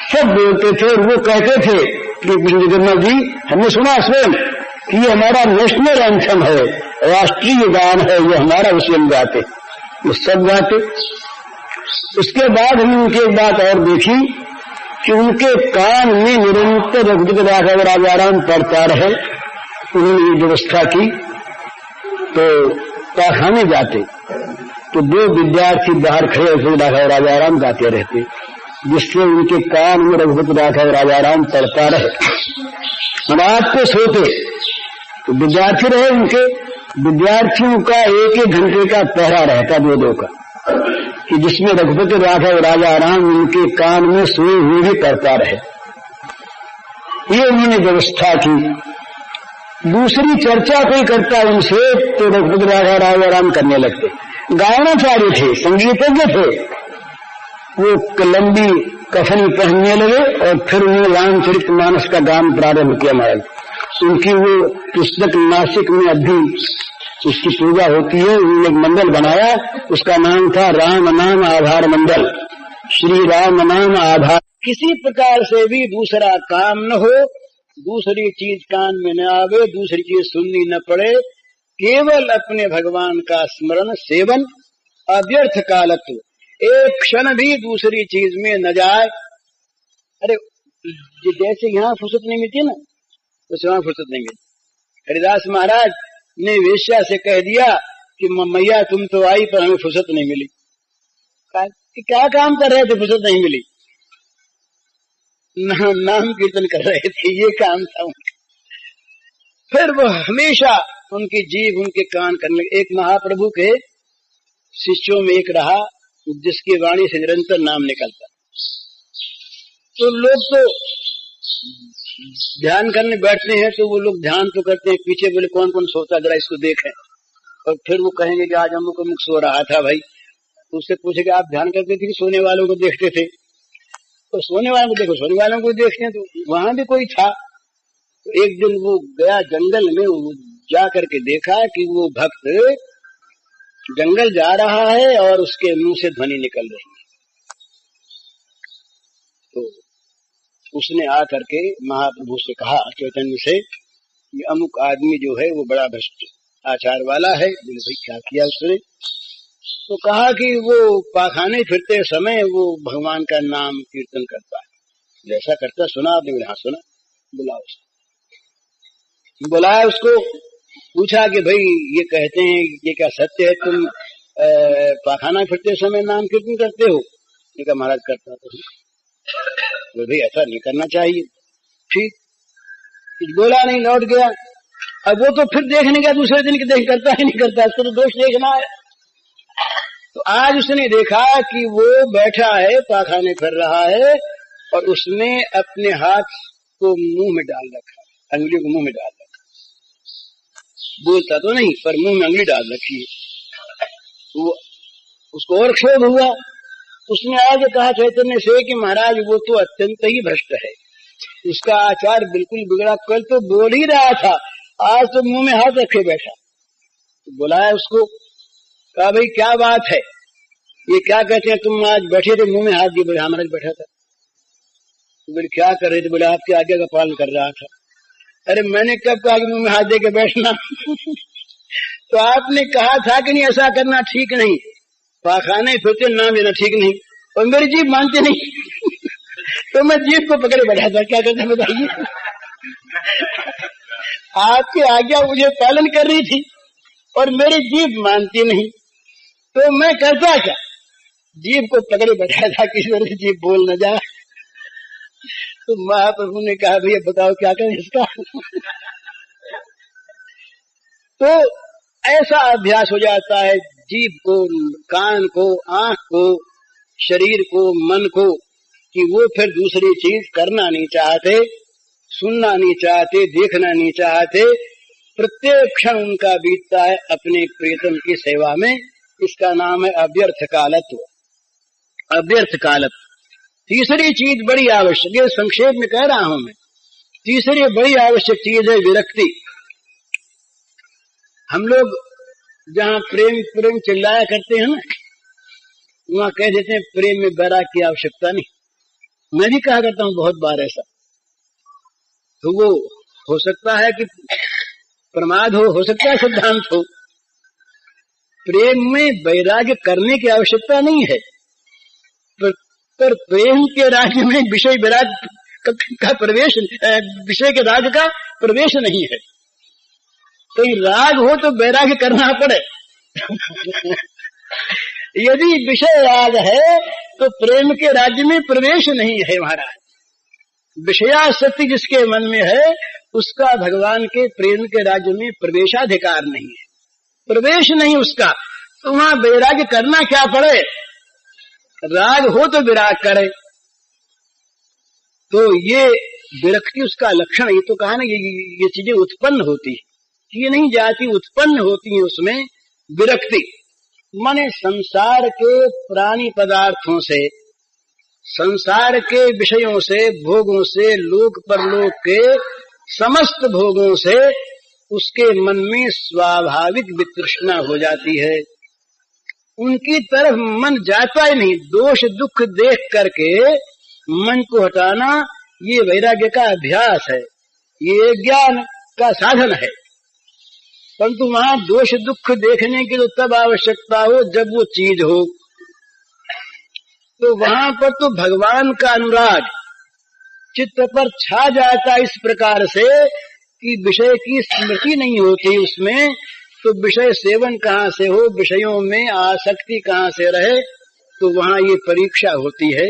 सब बोलते थे, और वो कहते थे कि कृष्ण जगन्नाथ जी, हमने सुना स्वयं कि ये हमारा नेशनल एंथम है, राष्ट्रीय गान है, ये हमारा उसे हम गाते, वो सब गाते। उसके बाद हमने उनकी एक बात और देखी कि उनके कान में निरंतर रघुपति राघव राजा राम पढ़ता रहे। उन्होंने ये व्यवस्था की, तो पाखाने जाते तो 2 विद्यार्थी बाहर खड़े रघुपति राघव राजा राम गाते रहते, जिससे उनके कान में रघुपति राघव राजा राम पढ़ता रहे। रात को सोते तो विद्यार्थी रहे, उनके विद्यार्थियों का 1-1 घंटे का पहरा रहता, 2-2 का, कि जिसमें रघुपति राघव राजा राम उनके कान में सोए हुए भी पढ़ता रहे। ये उन्होंने व्यवस्था की। दूसरी चर्चा कोई करता उनसे तो रघुपति राघव राजा राम करने लगते। गायनाचार्य थे, संगीतज्ञ थे, वो लंबी कफनी पहनने लगे और फिर उन्होंने रामचरितमानस का गान प्रारंभ किया। महाराज उनकी वो पुस्तक नासिक में अभी उसकी पूजा होती है, उन्होंने एक मंडल बनाया, उसका नाम था राम नाम आधार मंडल। श्री राम नाम आधार, किसी प्रकार से भी दूसरा काम न हो, दूसरी चीज कान में न आवे, दूसरी चीज सुननी न पड़े, केवल अपने भगवान का स्मरण सेवन, अव्यर्थ कालत्व, एक क्षण भी दूसरी चीज में न जाए। अरे जैसे यहाँ फुर्सत नहीं मिलती ना, तो वहां फुर्सत नहीं मिलती। हरिदास महाराज ने वेश्या से कह दिया कि मैया तुम तो आई पर हमें फुर्सत नहीं मिली। क्या काम कर रहे थे, फुर्सत नहीं मिली? नाम कीर्तन कर रहे थे, ये काम था उनका। फिर वो हमेशा उनकी जीभ उनके कान करने लगे। एक महाप्रभु के शिष्यों में एक रहा जिसकी वाणी से निरंतर नाम निकलता, तो लोग तो ध्यान करने बैठते हैं तो वो लोग ध्यान तो करते हैं, पीछे बोले कौन कौन सोता जरा इसको देखें, और फिर वो कहेंगे कि आज हमको मुख सो रहा था भाई, तो उससे पूछे कि आप ध्यान करते थे कि सोने वालों को देखते थे? तो सोने वालों को देखो, सोने वालों को देखते हैं। तो वहां भी कोई था। तो एक दिन वो गया जंगल में, वो जा करके देखा कि वो भक्त जंगल जा रहा है और उसके मुंह से ध्वनि निकल रही है। तो उसने आकर के महाप्रभु से कहा, चैतन्य से, ये अमुक आदमी जो है वो बड़ा भ्रष्ट आचार वाला है। बोले भाई क्या किया उसने? तो कहा कि वो पाखाने फिरते समय वो भगवान का नाम कीर्तन करता है। जैसा करता सुना आपने? बोले हाँ सुना। बुलाओ उसको। बुलाया उसको, पूछा कि भाई ये कहते हैं ये क्या सत्य है, तुम पाखाना फिरते समय नाम कीर्तन करते हो? ये कहा महाराज करता तो। बोले भाई ऐसा नहीं करना चाहिए। ठीक, बोला नहीं, लौट गया। अब वो तो फिर देखने गया दूसरे दिन की, देख करता ही नहीं करता, इसको तो दोष देखना है। तो आज उसने देखा कि वो बैठा है, पाखाने फिर रहा है, और उसने अपने हाथ को मुंह में डाल रखा, अंगुलियों को मुंह में डाल रखा। बोलता तो नहीं पर मुंह में अंगली डाल रखी है। वो उसको और क्षोभ हुआ। उसने आगे कहा चैतन्य से कि महाराज वो तो अत्यंत ही भ्रष्ट है, उसका आचार बिल्कुल बिगड़ा। कल तो बोल ही रहा था, आज तो मुंह में हाथ रखे बैठा। तो बुलाया उसको, कहा भाई क्या बात है, ये क्या कहते हैं, तुम आज बैठे थे मुंह में हाथ दिए। बोले हाँ महाराज बैठा था। तो बोले क्या कर रहे थे? बोले आपकी आज्ञा का पालन कर रहा था। अरे मैंने कब कहा कि मुंह में हाथ दे के बैठना? तो आपने कहा था कि नहीं ऐसा करना ठीक नहीं, पाखाने फिरते नाम लेना ठीक नहीं, और मेरी जीभ मानते नहीं। तो मैं जीभ को पकड़े बैठा था। क्या करता बताइए? आपकी आज्ञा मुझे पालन कर रही थी और मेरी जीभ मानती नहीं, तो मैं करता क्या? जीभ को पकड़े बैठा था कि मेरी जीभ बोल न जाए। तो महाप्रभु ने कहा भैया बताओ क्या करें इसका? तो ऐसा अभ्यास हो जाता है जीभ को, कान को, आंख को, शरीर को, मन को, कि वो फिर दूसरी चीज करना नहीं चाहते, सुनना नहीं चाहते, देखना नहीं चाहते। प्रत्येक क्षण उनका बीतता है अपने प्रियतम की सेवा में। इसका नाम है अव्यर्थ कालत्व। अव्यर्थ कालत्व। तीसरी चीज बड़ी आवश्यक है, संक्षेप में कह रहा हूं मैं। तीसरी बड़ी आवश्यक चीज है विरक्ति। हम लोग जहाँ प्रेम प्रेम चिल्लाया करते हैं ना, वहां कह देते हैं प्रेम में वैराग की आवश्यकता नहीं। मैं भी कहा करता हूं बहुत बार ऐसा। तो वो हो सकता है कि प्रमाद हो सकता है सिद्धांत हो। प्रेम में वैराग्य करने की आवश्यकता नहीं है, पर प्रेम के राज्य में विषय विराग का प्रवेश, विषय के राग का प्रवेश नहीं है। कोई राग हो तो वैराग्य करना पड़े। यदि विषय राग है तो प्रेम के राज्य में प्रवेश नहीं है महाराज। विषयासक्ति जिसके मन में है उसका भगवान के प्रेम के राज्य में प्रवेशाधिकार नहीं है, प्रवेश नहीं उसका। तो वहां वैराग्य करना क्या पड़े? राग हो तो विराग करे। तो ये विरक्ति उसका लक्षण। ये तो कहा ना ये चीजें उत्पन्न होती है, ये नहीं जाती, उत्पन्न होती है उसमें विरक्ति। माने संसार के प्राणी पदार्थों से, संसार के विषयों से, भोगों से, लोक परलोक के समस्त भोगों से उसके मन में स्वाभाविक वितृष्णा हो जाती है। उनकी तरफ मन जाता ही नहीं। दोष दुख देख करके मन को हटाना ये वैराग्य का अभ्यास है, ये ज्ञान का साधन है। परंतु वहां दोष दुख देखने की तो तब आवश्यकता हो जब वो चीज हो। तो वहां पर तो भगवान का अनुराग चित्त पर छा जाता इस प्रकार से कि विषय की स्मृति नहीं होती उसमें। तो विषय सेवन कहाँ से हो, विषयों में आसक्ति कहाँ से रहे? तो वहां ये परीक्षा होती है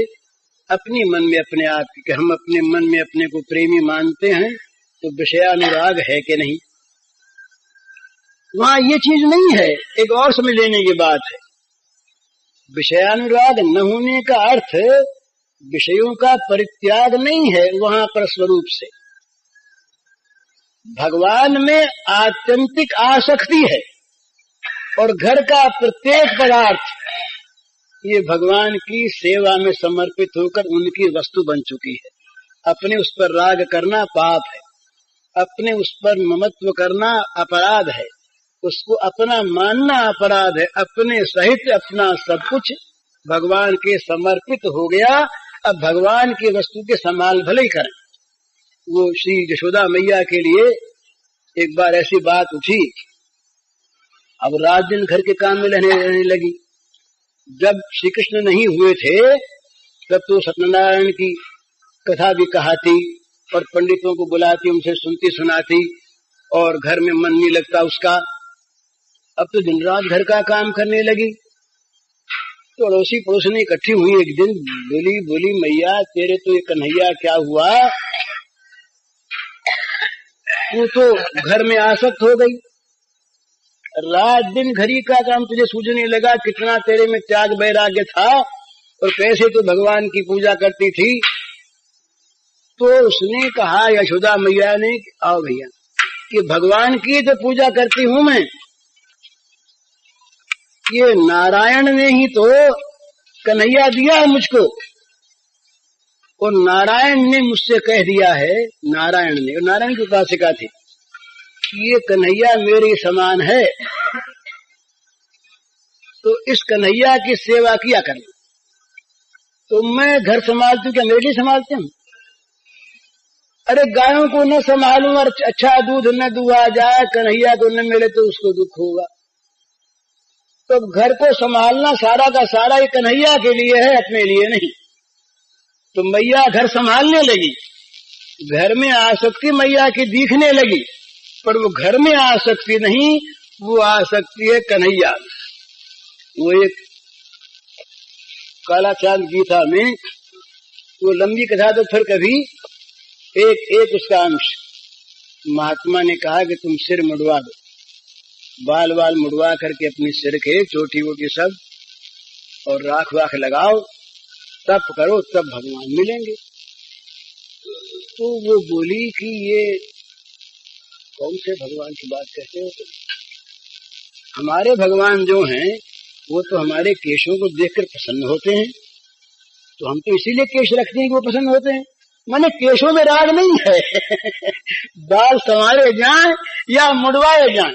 अपने मन में अपने आप की, कि हम अपने मन में अपने को प्रेमी मानते हैं तो विषयानुराग है कि नहीं। वहां ये चीज नहीं है। एक और समझ लेने की बात है, विषयानुराग न होने का अर्थ विषयों का परित्याग नहीं है। वहां पर स्वरूप से भगवान में आत्यंतिक आसक्ति है और घर का प्रत्येक पदार्थ ये भगवान की सेवा में समर्पित होकर उनकी वस्तु बन चुकी है। अपने उस पर राग करना पाप है, अपने उस पर ममत्व करना अपराध है, उसको अपना मानना अपराध है। अपने सहित अपना सब कुछ भगवान के समर्पित हो गया। अब भगवान की वस्तु के संभाल भले ही करें। वो श्री यशोदा मैया के लिए एक बार ऐसी बात उठी। अब रात दिन घर के काम में रहने लगी। जब श्री कृष्ण नहीं हुए थे तब तो सत्यनारायण की कथा भी कहाती और पंडितों को बुलाती, उनसे सुनती सुनाती और घर में मन नहीं लगता उसका। अब तो दिन रात घर का काम करने लगी। तो अड़ोसी पड़ोसी इकट्ठी हुई एक दिन, बोली मैया तेरे तो ये कन्हैया क्या हुआ, तू तो घर में आसक्त हो गई, रात दिन घड़ी का काम तुझे सूझने लगा, कितना तेरे में त्याग वैराग्य था और कैसे तू भगवान की पूजा करती थी। तो उसने कहा, यशोदा मैया ने, आओ भैया कि भगवान की तो पूजा करती हूं मैं, ये नारायण ने ही तो कन्हैया दिया है मुझको, और नारायण ने मुझसे कह दिया है, नारायण ने, और नारायण की उपासिका थी, ये कन्हैया मेरे समान है, तो इस कन्हैया की सेवा किया करना। तो मैं घर संभालती हूँ, क्या मेरे लिए संभालती हूँ? अरे गायों को न संभालूं और अच्छा दूध न दुआ जाए, कन्हैया को न मिले तो उसको दुख होगा। तो घर को संभालना सारा का सारा ये कन्हैया के लिए है, अपने लिए नहीं। तो मैया घर संभालने लगी, घर में आसक्ति मैया की दिखने लगी, पर वो घर में आसक्ति नहीं, वो आसक्ति है कन्हैया। वो एक काला चांद गीता में वो लंबी कथा, तो फिर कभी एक उसका अंश महात्मा ने कहा कि तुम सिर मुड़वा दो, बाल बाल मुड़वा करके अपने सिर के चोटी वोटी सब, और राख वाख लगाओ, तप करो, तब भगवान मिलेंगे। तो वो बोली कि ये कौन से भगवान की बात कहते हो? हमारे भगवान जो हैं वो तो हमारे केशों को देखकर प्रसन्न होते हैं, तो हम तो इसीलिए केश रखते हैं कि वो प्रसन्न होते हैं। माने केशों में राग नहीं है बाल संवारे जाएं या मुड़वाए जाएं,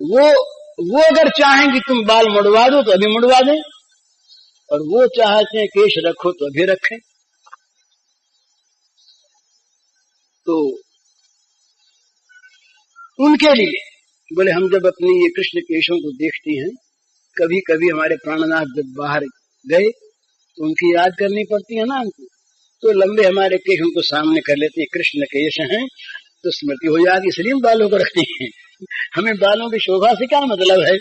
वो अगर चाहें कि तुम बाल मुड़वा दो तो अभी मुड़वा दें, और वो चाहते हैं केश रखो तो अभी रखें। तो उनके लिए बोले, हम जब अपनी ये कृष्ण केशों को देखती हैं, कभी कभी हमारे प्राणनाथ जब बाहर गए तो उनकी याद करनी पड़ती है ना हमको, तो लंबे हमारे केश उनको सामने कर लेते हैं, कृष्ण केश हैं तो स्मृति हो जाती, इसलिए हम बालों को रखते हैं। हमें बालों की शोभा से क्या मतलब है?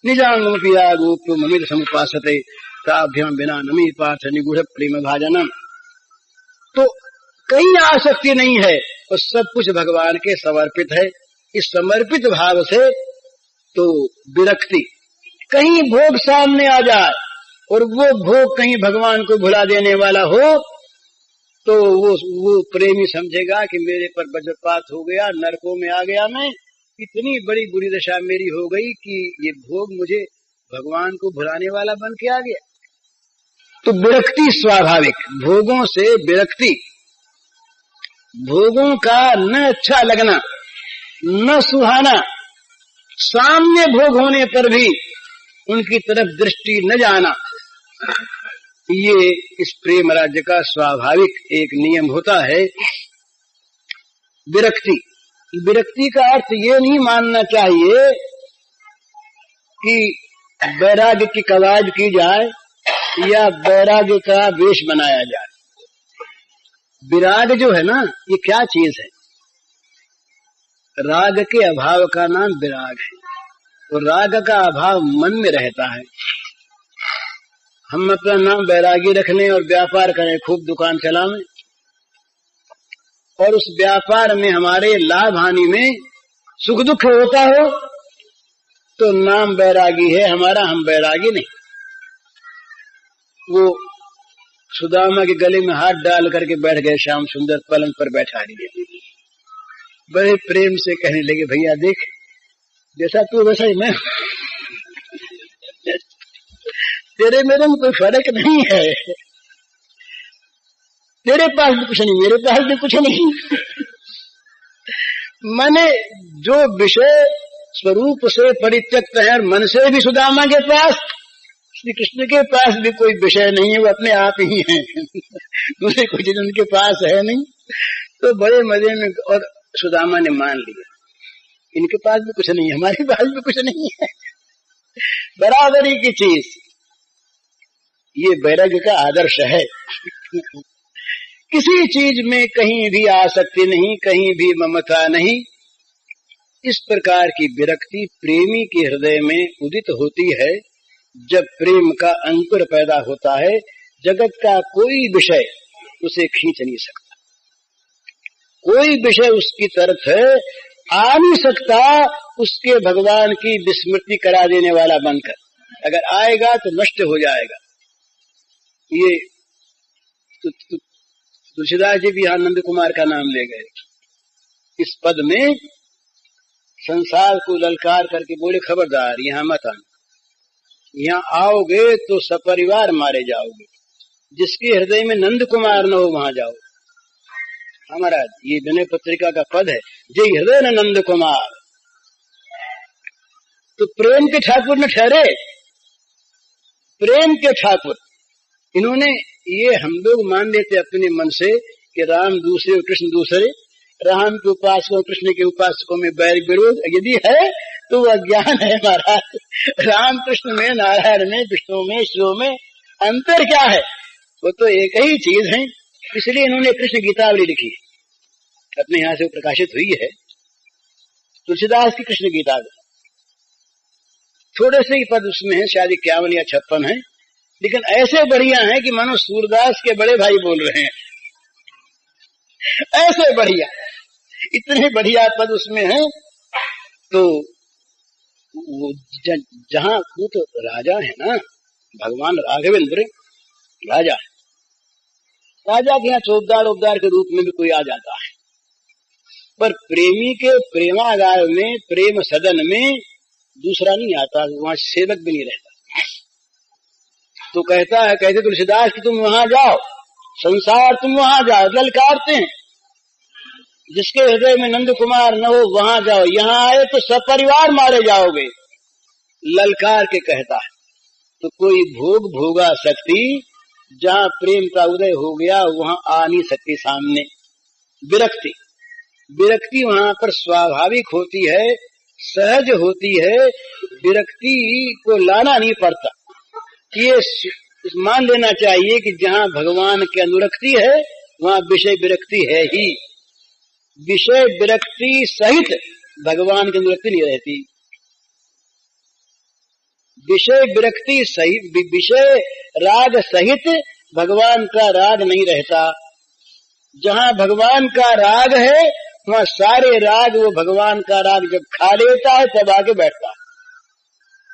निजांगम पिया गोप्यो ममित समुपासते ताभ्याम बिना नमी पार्थ निगूढ़ प्रेम भाजनम। तो कहीं आसक्ति नहीं है, और सब कुछ भगवान के समर्पित है। इस समर्पित भाव से तो विरक्ति, कहीं भोग सामने आ जाए और वो भोग कहीं भगवान को भुला देने वाला हो, तो वो प्रेमी समझेगा कि मेरे पर वज्रपात हो गया, नरकों में आ गया, मैं इतनी बड़ी बुरी दशा मेरी हो गई कि ये भोग मुझे भगवान को भुलाने वाला बन के आ गया। तो विरक्ति स्वाभाविक, भोगों से विरक्ति, भोगों का न अच्छा लगना, न सुहाना, सामने भोग होने पर भी उनकी तरफ दृष्टि न जाना, ये इस प्रेम राज्य का स्वाभाविक एक नियम होता है। विरक्ति, विरक्ति का अर्थ ये नहीं मानना चाहिए कि वैराग्य की कवायद की जाए या वैराग्य का वेश बनाया जाए। विराग जो है ना, ये क्या चीज है? राग के अभाव का नाम विराग है, और राग का अभाव मन में रहता है। हम अपना नाम वैरागी रखने और व्यापार करें, खूब दुकान चलावें, और उस व्यापार में हमारे लाभ हानि में सुख दुख होता हो, तो नाम वैरागी है हमारा, हम वैरागी नहीं। वो सुदामा के गले में हाथ डाल करके बैठ गए, श्याम सुंदर पलंग पर बैठा लिए, बड़े प्रेम से कहने लगे, भैया देख, जैसा तू वैसा ही मैं, तेरे मेरे में कोई फर्क नहीं है, तेरे पास भी कुछ नहीं, मेरे पास भी कुछ नहीं। माने जो विषय स्वरूप से परित्यक्त है और मन से भी सुदामा के पास, श्री कृष्ण के पास भी कोई विषय नहीं है, वो अपने आप ही है, दूसरे कोई चीज उनके पास है नहीं। तो बड़े मजे में, और सुदामा ने मान लिया, इनके पास भी कुछ नहीं है, हमारे पास भी कुछ नहीं है, बराबरी की चीज। ये वैराग्य का आदर्श है। किसी चीज में कहीं भी आसक्ति नहीं, कहीं भी ममता नहीं। इस प्रकार की विरक्ति प्रेमी के हृदय में उदित होती है। जब प्रेम का अंकुर पैदा होता है, जगत का कोई विषय उसे खींच नहीं सकता, कोई विषय उसकी तरफ आ नहीं सकता, उसके भगवान की विस्मृति करा देने वाला बनकर। अगर आएगा तो नष्ट हो जाएगा। ये तुलसीदास जी भी आनंद कुमार का नाम ले गए। इस पद में संसार को ललकार करके बोले खबरदार यहाँ मत आना, यहाँ आओगे तो सपरिवार मारे जाओगे, जिसके हृदय में नंद कुमार न हो वहां जाओ। हमारा ये विनय पत्रिका का पद है, जे हृदय न नंद कुमार। तो प्रेम के ठाकुर न ठहरे, प्रेम के ठाकुर। इन्होंने ये हम लोग मान लेते अपने मन से कि राम दूसरे और कृष्ण दूसरे, राम के उपासकों कृष्ण के उपासकों में बैर विरोध यदि है तो वह ज्ञान है महाराज। राम कृष्ण में, नारायण में, विष्णु में, शिव में अंतर क्या है? वो तो एक ही चीज है। इसलिए इन्होंने कृष्ण गीतावली लिखी, अपने यहाँ से प्रकाशित हुई है तुलसीदास की कृष्ण गीतावली। थोड़े से ही पद उसमें है, शायद 51 या 56 है, लेकिन ऐसे बढ़िया है कि मानो सूरदास के बड़े भाई बोल रहे हैं, ऐसे बढ़िया, इतने बढ़िया पद उसमें है। तो वो जहां वो तो राजा है ना, भगवान राघवेंद्र राजा है, राजा के यहाँ चौबदार उबदार के रूप में भी कोई आ जाता है, पर प्रेमी के प्रेमागार में, प्रेम सदन में दूसरा नहीं आता, वहां सेवक भी नहीं रहता। तो कहता है, कहते तुलसीदास कि तुम वहां जाओ, संसार तुम वहां जाओ, ललकारते हैं, जिसके हृदय में नंद कुमार न हो वहां जाओ, यहाँ आए तो सपरिवार मारे जाओगे, ललकार के कहता है। तो कोई भोग भोगा सकती, जहां प्रेम का उदय हो गया वहां आ नहीं सकती सामने। विरक्ति, विरक्ति वहां पर स्वाभाविक होती है, सहज होती है, विरक्ति को लाना नहीं पड़ता। ये मान लेना चाहिए कि जहां भगवान की अनुरक्ति है वहां विषय विरक्ति है ही, विषय विरक्ति सहित भगवान की अनुरक्ति नहीं रहती। विषय विरक्ति सहित, विषय राग सहित भगवान का राग नहीं रहता। जहां भगवान का राग है वहां सारे राग, वो भगवान का राग जब खा लेता है तब आके बैठता है।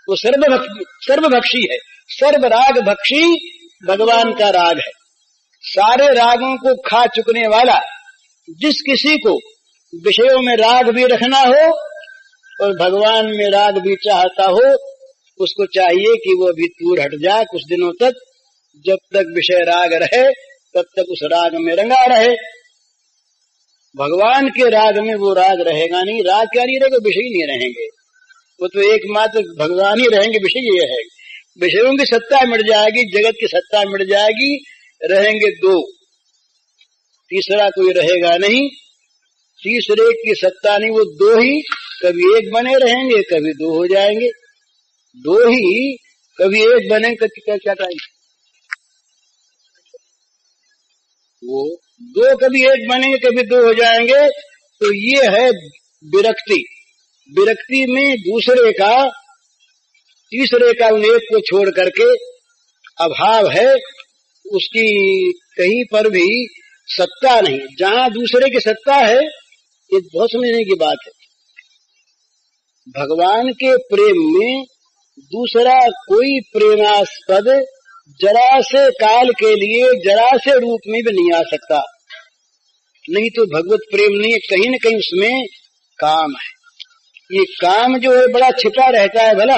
वो सर्वभक्षी है, सर्व राग भक्षी भगवान का राग है। सारे रागों को खा चुकने वाला, जिस किसी को विषयों में राग भी रखना हो और भगवान में राग भी चाहता हो, उसको चाहिए कि वो भी दूर हट जाए कुछ दिनों तक, जब तक विषय राग रहे तब तक उस राग में रंगा रहे। भगवान के राग में वो राग रहेगा नहीं, राग क्या नहीं रहेगा, विषय नहीं रहेंगे, वो तो एकमात्र भगवान ही रहेंगे। विषय ये है, विषयों की सत्ता मिट जाएगी, जगत की सत्ता मिट जाएगी, रहेंगे दो, तीसरा कोई रहेगा नहीं। तीसरे की सत्ता नहीं, वो दो ही, कभी एक बने रहेंगे, कभी दो हो जाएंगे, दो ही कभी एक बने, क्या चाहिए, वो दो कभी एक बनेंगे, कभी दो हो जाएंगे। तो ये है विरक्ति। विरक्ति में दूसरे का, तीसरे का उन एक को छोड़ करके अभाव है, उसकी कहीं पर भी सत्ता नहीं। जहां दूसरे की सत्ता है, ये बहुत समझने की बात है। भगवान के प्रेम में दूसरा कोई प्रेमास्पद जरा से काल के लिए, जरा से रूप में भी नहीं आ सकता। नहीं तो भगवत प्रेम नहीं, कहीं न कहीं उसमें काम है। ये काम जो है बड़ा छिपा रहता है, भला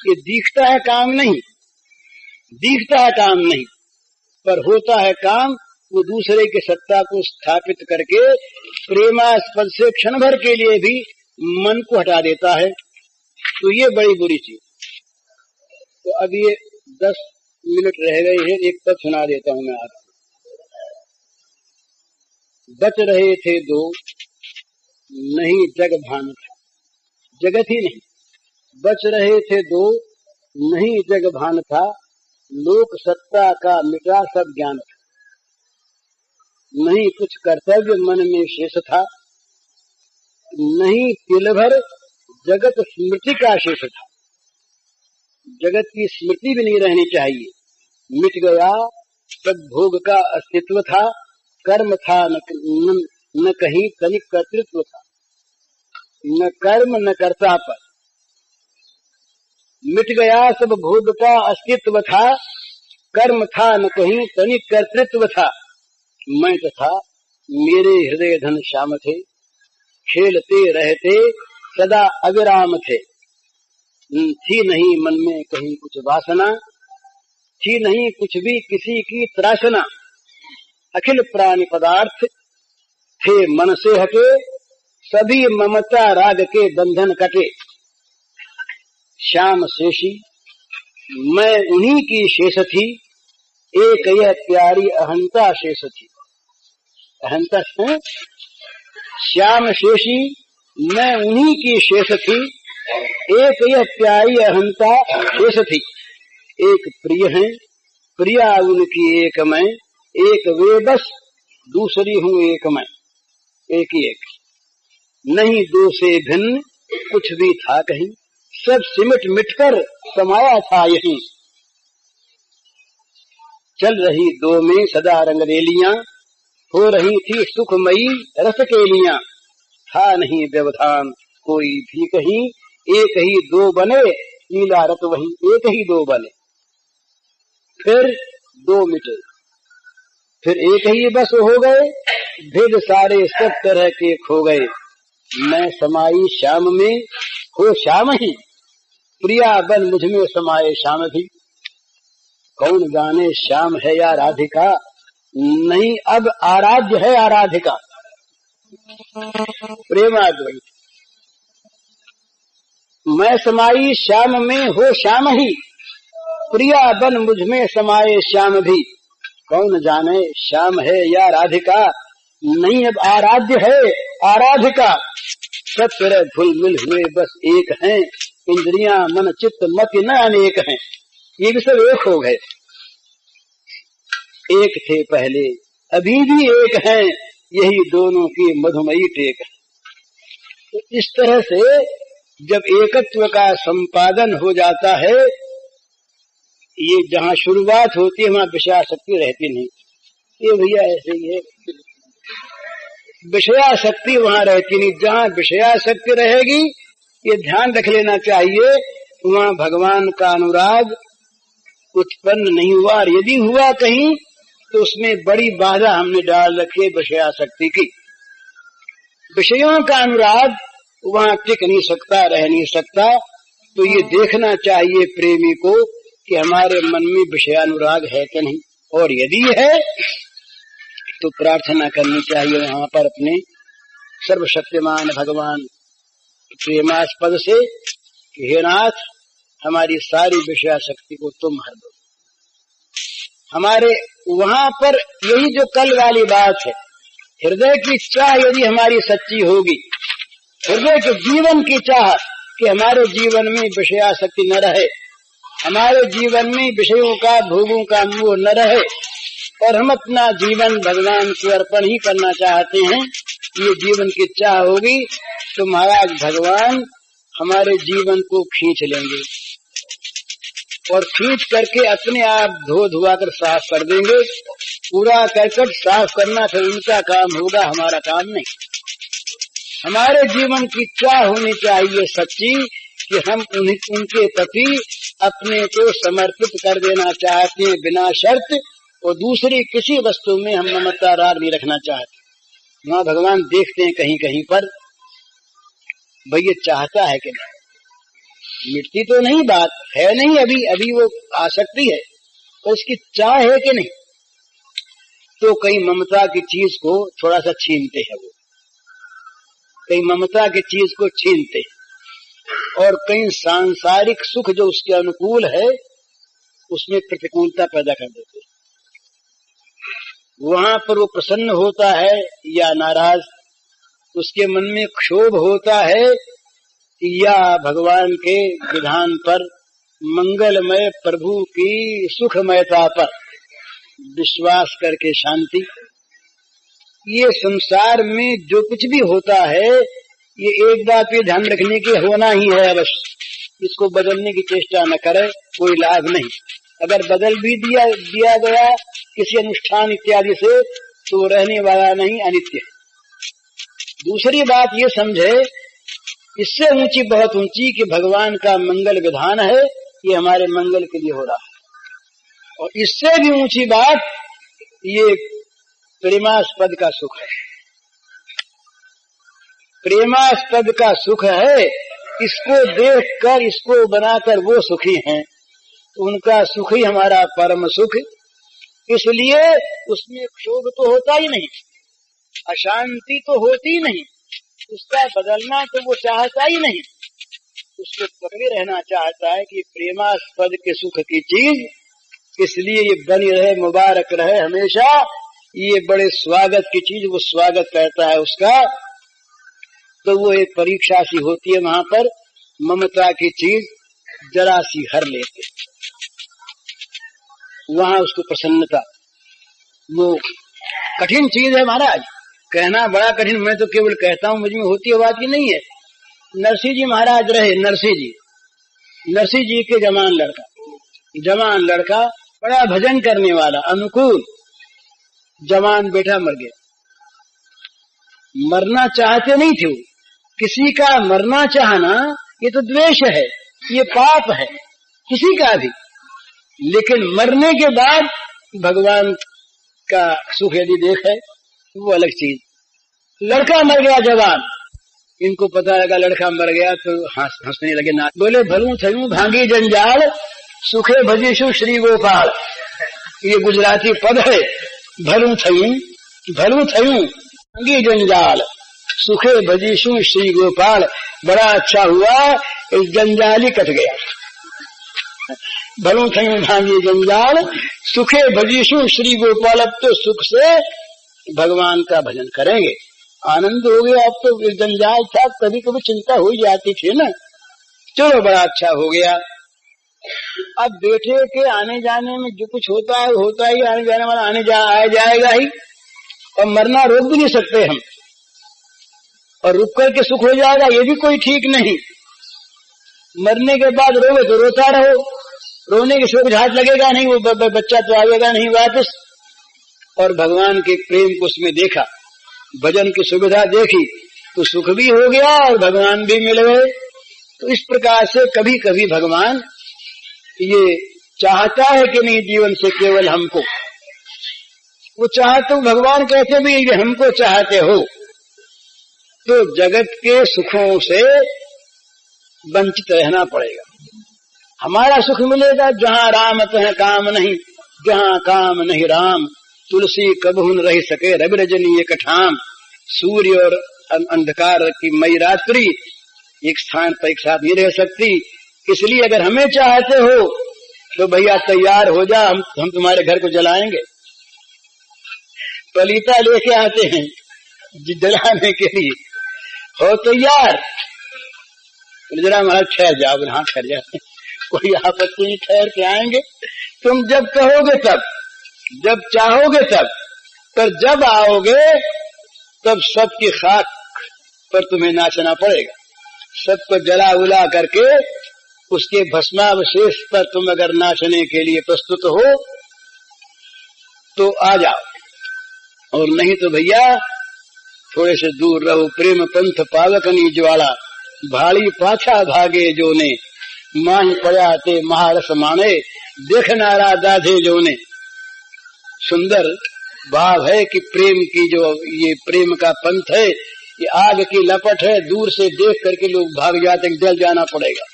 ये दिखता है काम नहीं, दिखता है काम नहीं, पर होता है काम। वो दूसरे की सत्ता को स्थापित करके प्रेमास्पद से क्षण भर के लिए भी मन को हटा देता है। तो ये बड़ी बुरी चीज। तो अब ये 10 मिनट रह गए हैं, एक पद सुना देता हूं मैं आपको। बच रहे थे दो, नहीं जग भान था, जगत ही नहीं, बच रहे थे दो, नहीं जग भान था, लोक सत्ता का मिटा सब ज्ञान था, नहीं कुछ कर्तव्य मन में शेष था, नहीं तिल भर जगत स्मृति का शेष था। जगत की स्मृति भी नहीं रहनी चाहिए। मिट गया तब भोग का अस्तित्व था, कर्म था न कहीं तनिक कर्तृत्व था, न कर्म न कर्ता पर। मिट गया सब भोग का अस्तित्व था, कर्म था न कहीं तनिक कर्तृत्व था, मैं तथा मेरे हृदय धन श्याम थे, खेलते रहते सदा अविराम थे। थी नहीं मन में कहीं कुछ वासना, थी नहीं कुछ भी किसी की त्रासना। अखिल प्राणी पदार्थ थे मन से हटे, सभी ममता राग के बंधन कटे। श्याम शेषी मैं उन्हीं की शेष थी, एक यह प्यारी अहंता शेष थी। अहंता है श्याम शेषी मैं उन्हीं की शेष थी, एक यह प्यारी अहंता शेष थी। एक प्रिय है प्रिया उनकी एक मैं, एक वे बस दूसरी हूँ एक मैं। एक ही एक नहीं दो से भिन्न कुछ भी था कहीं, सब सिमट मिटकर समाया था यहीं। चल रही दो में सदा रंगरेलियां, हो रही थी सुखमयी रस केलियां। था नहीं व्यवधान कोई भी कहीं, एक ही दो बने नीला रत वहीं। एक ही दो बने फिर दो मिटे, फिर एक ही बस हो गए, भेद सारे सब तरह के खो गए। मैं समाई श्याम में हो श्याम ही, प्रिया बन मुझ में समाये श्याम भी। कौन जाने श्याम है या राधिका, नहीं अब आराध्य है आराधिका। प्रेमाद्वैत मैं समाई श्याम में हो श्याम ही, प्रिया बन मुझ में समाये श्याम भी। कौन जाने श्याम है या राधिका, नहीं अब आराध्य है आराधिका। सब तरह घुल मिल हुए बस एक हैं, इंद्रियां मन चित्त मति न अनेक हैं। ये भी सब एक हो गए, एक थे पहले अभी भी एक हैं, यही दोनों की मधुमयी टेक है। तो इस तरह से जब एकत्व का संपादन हो जाता है, ये जहाँ शुरुआत होती है वहाँ विषयासक्ति रहती नहीं। ये भैया ऐसे ही है, विषयासक्ति वहाँ रहती नहीं। जहाँ विषयासक्ति रहेगी ये ध्यान रख लेना चाहिए, वहाँ भगवान का अनुराग उत्पन्न नहीं हुआ। और यदि हुआ कहीं तो उसमें बड़ी बाधा हमने डाल रखी है विषयासक्ति की। विषयों का अनुराग वहाँ टिक नहीं सकता, रह नहीं सकता। तो ये देखना चाहिए प्रेमी को कि हमारे मन में विषयानुराग है कि नहीं, और यदि है तो प्रार्थना करनी चाहिए वहाँ पर अपने सर्वशक्तिमान भगवान प्रेमास्पद से कि हे नाथ, हमारी सारी विषयासक्ति को तुम हर दो। हमारे वहाँ पर यही जो कल वाली बात है, हृदय की चाह यदि हमारी सच्ची होगी, हृदय के जीवन की चाह कि हमारे जीवन में विषयासक्ति न रहे, हमारे जीवन में विषयों का भोगों का मोह न रहे, और हम अपना जीवन भगवान को अर्पण ही करना चाहते हैं, ये जीवन की चाह होगी तो महाराज भगवान हमारे जीवन को खींच लेंगे और खींच करके अपने आप धो धुआ कर साफ कर देंगे। पूरा करकट साफ करना फिर उनका काम होगा, हमारा काम नहीं। हमारे जीवन की चाह होनी चाहिए सच्ची कि हम उनके प्रति अपने को समर्पित कर देना चाहते हैं बिना शर्त, और दूसरी किसी वस्तु में हम ममता राग नहीं रखना चाहते। वहाँ भगवान देखते हैं कहीं कहीं पर भाई ये चाहता है कि नहीं, मिटती तो नहीं बात है, नहीं अभी वो आसक्ति है, तो इसकी चाह है कि नहीं। तो कहीं ममता की चीज को थोड़ा सा छीनते हैं, वो कहीं ममता की चीज को छीनते हैं, और कहीं सांसारिक सुख जो उसके अनुकूल है उसमें प्रतिकूलता पैदा कर देते हैं। वहां पर वो प्रसन्न होता है या नाराज, उसके मन में क्षोभ होता है या भगवान के विधान पर, मंगलमय प्रभु की सुखमयता पर विश्वास करके शांति। ये संसार में जो कुछ भी होता है ये एक बात पे ध्यान रखने की होना ही है अवश्य, इसको बदलने की चेष्टा न करे, कोई लाभ नहीं। अगर बदल भी दिया गया किसी अनुष्ठान इत्यादि से तो रहने वाला नहीं, अनित्य है। दूसरी बात ये समझे, इससे ऊंची बहुत ऊंची कि भगवान का मंगल विधान है, ये हमारे मंगल के लिए हो रहा है। और इससे भी ऊंची बात ये प्रेमास्पद का सुख है, प्रेमास्पद का सुख है। इसको देखकर, इसको बनाकर वो सुखी हैं, तो उनका सुख ही हमारा परम सुख। इसलिए उसमें क्षोभ तो होता ही नहीं, अशांति तो होती नहीं, उसका बदलना तो वो चाहता ही नहीं, उसको पकड़े रहना चाहता है कि प्रेमास्पद के सुख की चीज, इसलिए ये बनी रहे, मुबारक रहे हमेशा, ये बड़े स्वागत की चीज, वो स्वागत करता है उसका। तो वो एक परीक्षा सी होती है, वहां पर ममता की चीज जरा सी हर लेते, वहां उसको प्रसन्नता। वो कठिन चीज है महाराज, कहना बड़ा कठिन, मैं तो केवल कहता हूं, मुझ में होती है बात की नहीं है। नरसिंह जी महाराज रहे, नरसिंह जी के जवान लड़का बड़ा भजन करने वाला, अनुकूल, जवान बेटा मर गया। मरना चाहते नहीं थे वो, किसी का मरना चाहना ये तो द्वेष है, ये पाप है किसी का भी, लेकिन मरने के बाद भगवान का सुख यदि देखे वो अलग चीज। लड़का मर गया जवान, इनको पता लगा लड़का मर गया तो हंसने लगे, ना बोले भलू थयू भांगी जंजाल सुखे भजीशु श्री गोपाल। ये गुजराती पद है, भलू थयू भांगी जंजाल सुखे भजीशु श्री गोपाल। बड़ा अच्छा हुआ, इस जंजाल ही कट गया। भलू थयू भांगी जंजाल सुखे भजीशु श्री गोपाल। अब तो सुख से भगवान का भजन करेंगे, आनंद हो गया। अब तो जंजाल था, कभी कभी चिंता हो जाती थी ना, चलो बड़ा अच्छा हो गया। अब बेटे के आने जाने में जो कुछ होता है होता ही, आने जाने वाला आ जाएगा ही, और मरना रोक भी नहीं सकते हम, और रुक करके सुख हो जाएगा ये भी कोई ठीक नहीं। मरने के बाद रोवे तो रोता रहो, रोने के शोक झाट लगेगा नहीं, वो बच्चा तो आएगा नहीं वापस। और भगवान के प्रेम को उसमें देखा, भजन की सुविधा देखी, तो सुख भी हो गया और भगवान भी मिल गए। तो इस प्रकार से कभी कभी भगवान ये चाहता है कि नहीं जीवन से केवल हमको, वो चाहते, भगवान कहते भी ये हमको चाहते हो तो जगत के सुखों से वंचित रहना पड़ेगा। हमारा सुख मिलेगा जहां राम तह काम नहीं, जहां काम नहीं राम। तुलसी कबहू न रह सके रवि रजनी एक ठाम। सूर्य और अंधकार की मई रात्रि एक स्थान पर एक साथ नहीं रह सकती। इसलिए अगर हमें चाहते हो तो भैया तैयार हो जा, हम तुम्हारे घर को जलाएंगे। पलीता लेके आते हैं जलाने के लिए, हो तैयार? जरा महाराज ठहर जाओ, हाँ ठहर जाते, कोई आपत्ति नहीं, ठहर के आएंगे। तुम जब कहोगे तब, जब चाहोगे तब, पर जब आओगे तब सबकी खाक पर तुम्हें नाचना पड़ेगा। सबको जला उला करके उसके भस्मावशेष पर तुम अगर नाचने के लिए प्रस्तुत हो तो आ जाओ, और नहीं तो भैया थोड़े से दूर रहो। प्रेम पंथ पावकनी ज्वाला भाड़ी पाछा भागे जोने। माही पड़ा ते महारस माने देखनारा दाधे जोने। सुंदर भाव है कि प्रेम की जो ये प्रेम का पंथ है, ये आग की लपट है, दूर से देख करके लोग भाग जाते, जल जाना पड़ेगा।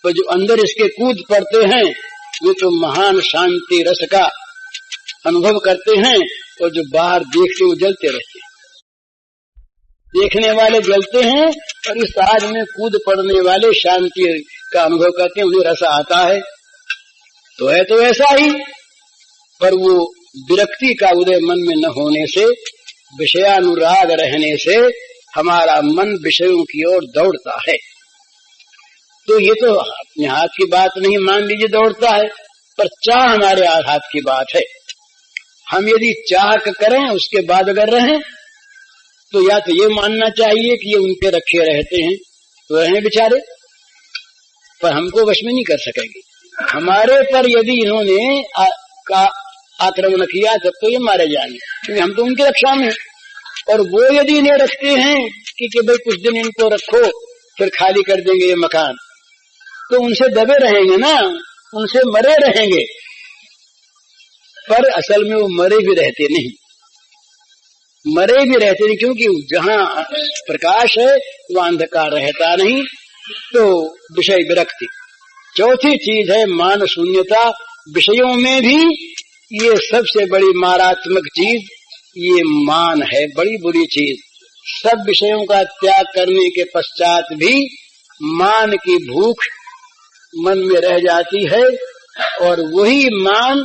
तो जो अंदर इसके कूद पड़ते हैं वे तो महान शांति रस का अनुभव करते हैं, और जो बाहर देखते वो जलते रहते हैं। देखने वाले जलते हैं और इस आग में कूद पड़ने वाले शांति का अनुभव करते हैं, उन्हें रस आता है। तो है तो ऐसा ही, पर वो विरक्ति का उदय मन में न होने से, विषयानुराग रहने से हमारा मन विषयों की ओर दौड़ता है। तो ये तो अपने हाथ की बात नहीं, मान लीजिए दौड़ता है, पर चाह हमारे हाथ की बात है। हम यदि चाह करें उसके बाद अगर रहें तो या तो ये मानना चाहिए कि ये उनके रखे रहते हैं तो रहें बेचारे, पर हमको वश में नहीं कर सकेंगे। हमारे पर यदि इन्होंने आक्रमण किया तब तो ये मारे जाएंगे, क्योंकि हम तो उनकी रक्षा में। और वो यदि इन्हें रखते हैं कि भाई कुछ दिन इनको रखो फिर खाली कर देंगे ये मकान, तो उनसे दबे रहेंगे ना, उनसे मरे रहेंगे। पर असल में वो मरे भी रहते नहीं, मरे भी रहते नहीं, क्योंकि जहाँ प्रकाश है वहाँ अंधकार रहता नहीं। तो विषय विरक्ति। चौथी चीज है मान शून्यता। विषयों में भी ये सबसे बड़ी मारात्मक चीज ये मान है, बड़ी बुरी चीज। सब विषयों का त्याग करने के पश्चात भी मान की भूख मन में रह जाती है, और वही मान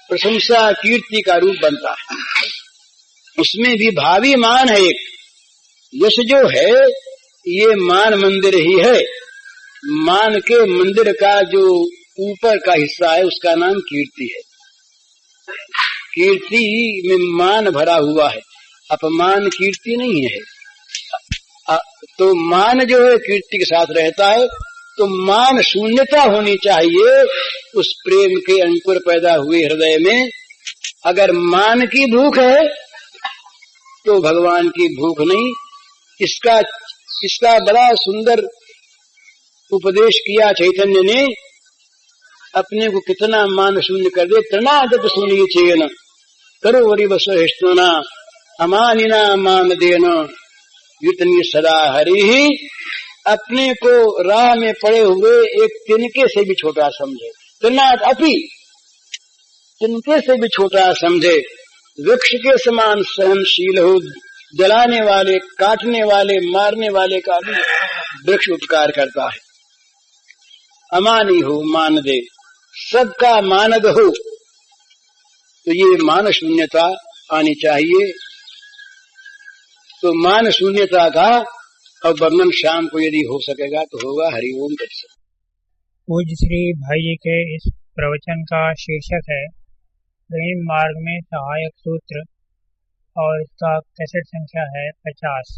प्रशंसा कीर्ति का रूप बनता है। उसमें भी भावी मान है एक। यश जो है ये मान मंदिर ही है। मान के मंदिर का जो ऊपर का हिस्सा है उसका नाम कीर्ति है। कीर्ति में मान भरा हुआ है, अपमान कीर्ति नहीं है। तो मान जो है कीर्ति के साथ रहता है। तो मान शून्यता होनी चाहिए उस प्रेम के अंकुर पैदा हुए हृदय में। अगर मान की भूख है तो भगवान की भूख नहीं। इसका बड़ा सुंदर उपदेश किया चैतन्य ने। अपने को कितना मान शून्य कर दे। तृणादप सुनी चेन करो वरी बसना अमानिना मान देना युतनी सदा हरि ही। अपने को राह में पड़े हुए एक तिनके से भी छोटा समझे। तृणाद अपी, तिनके से भी छोटा समझे। वृक्ष के समान सहनशील हो। जलाने वाले, काटने वाले, मारने वाले का भी वृक्ष उपकार करता है। अमानी हो, मान दे, सबका मानद हो। तो ये मान शून्यता आनी चाहिए। तो मान शून्यता का और वर्णन शाम को यदि हो सकेगा तो होगा। हरिओम दर्शन। पूज्य श्री भाई जी के इस प्रवचन का शीर्षक है प्रेम मार्ग में सहायक सूत्र, और इसका कैसेट संख्या है 50।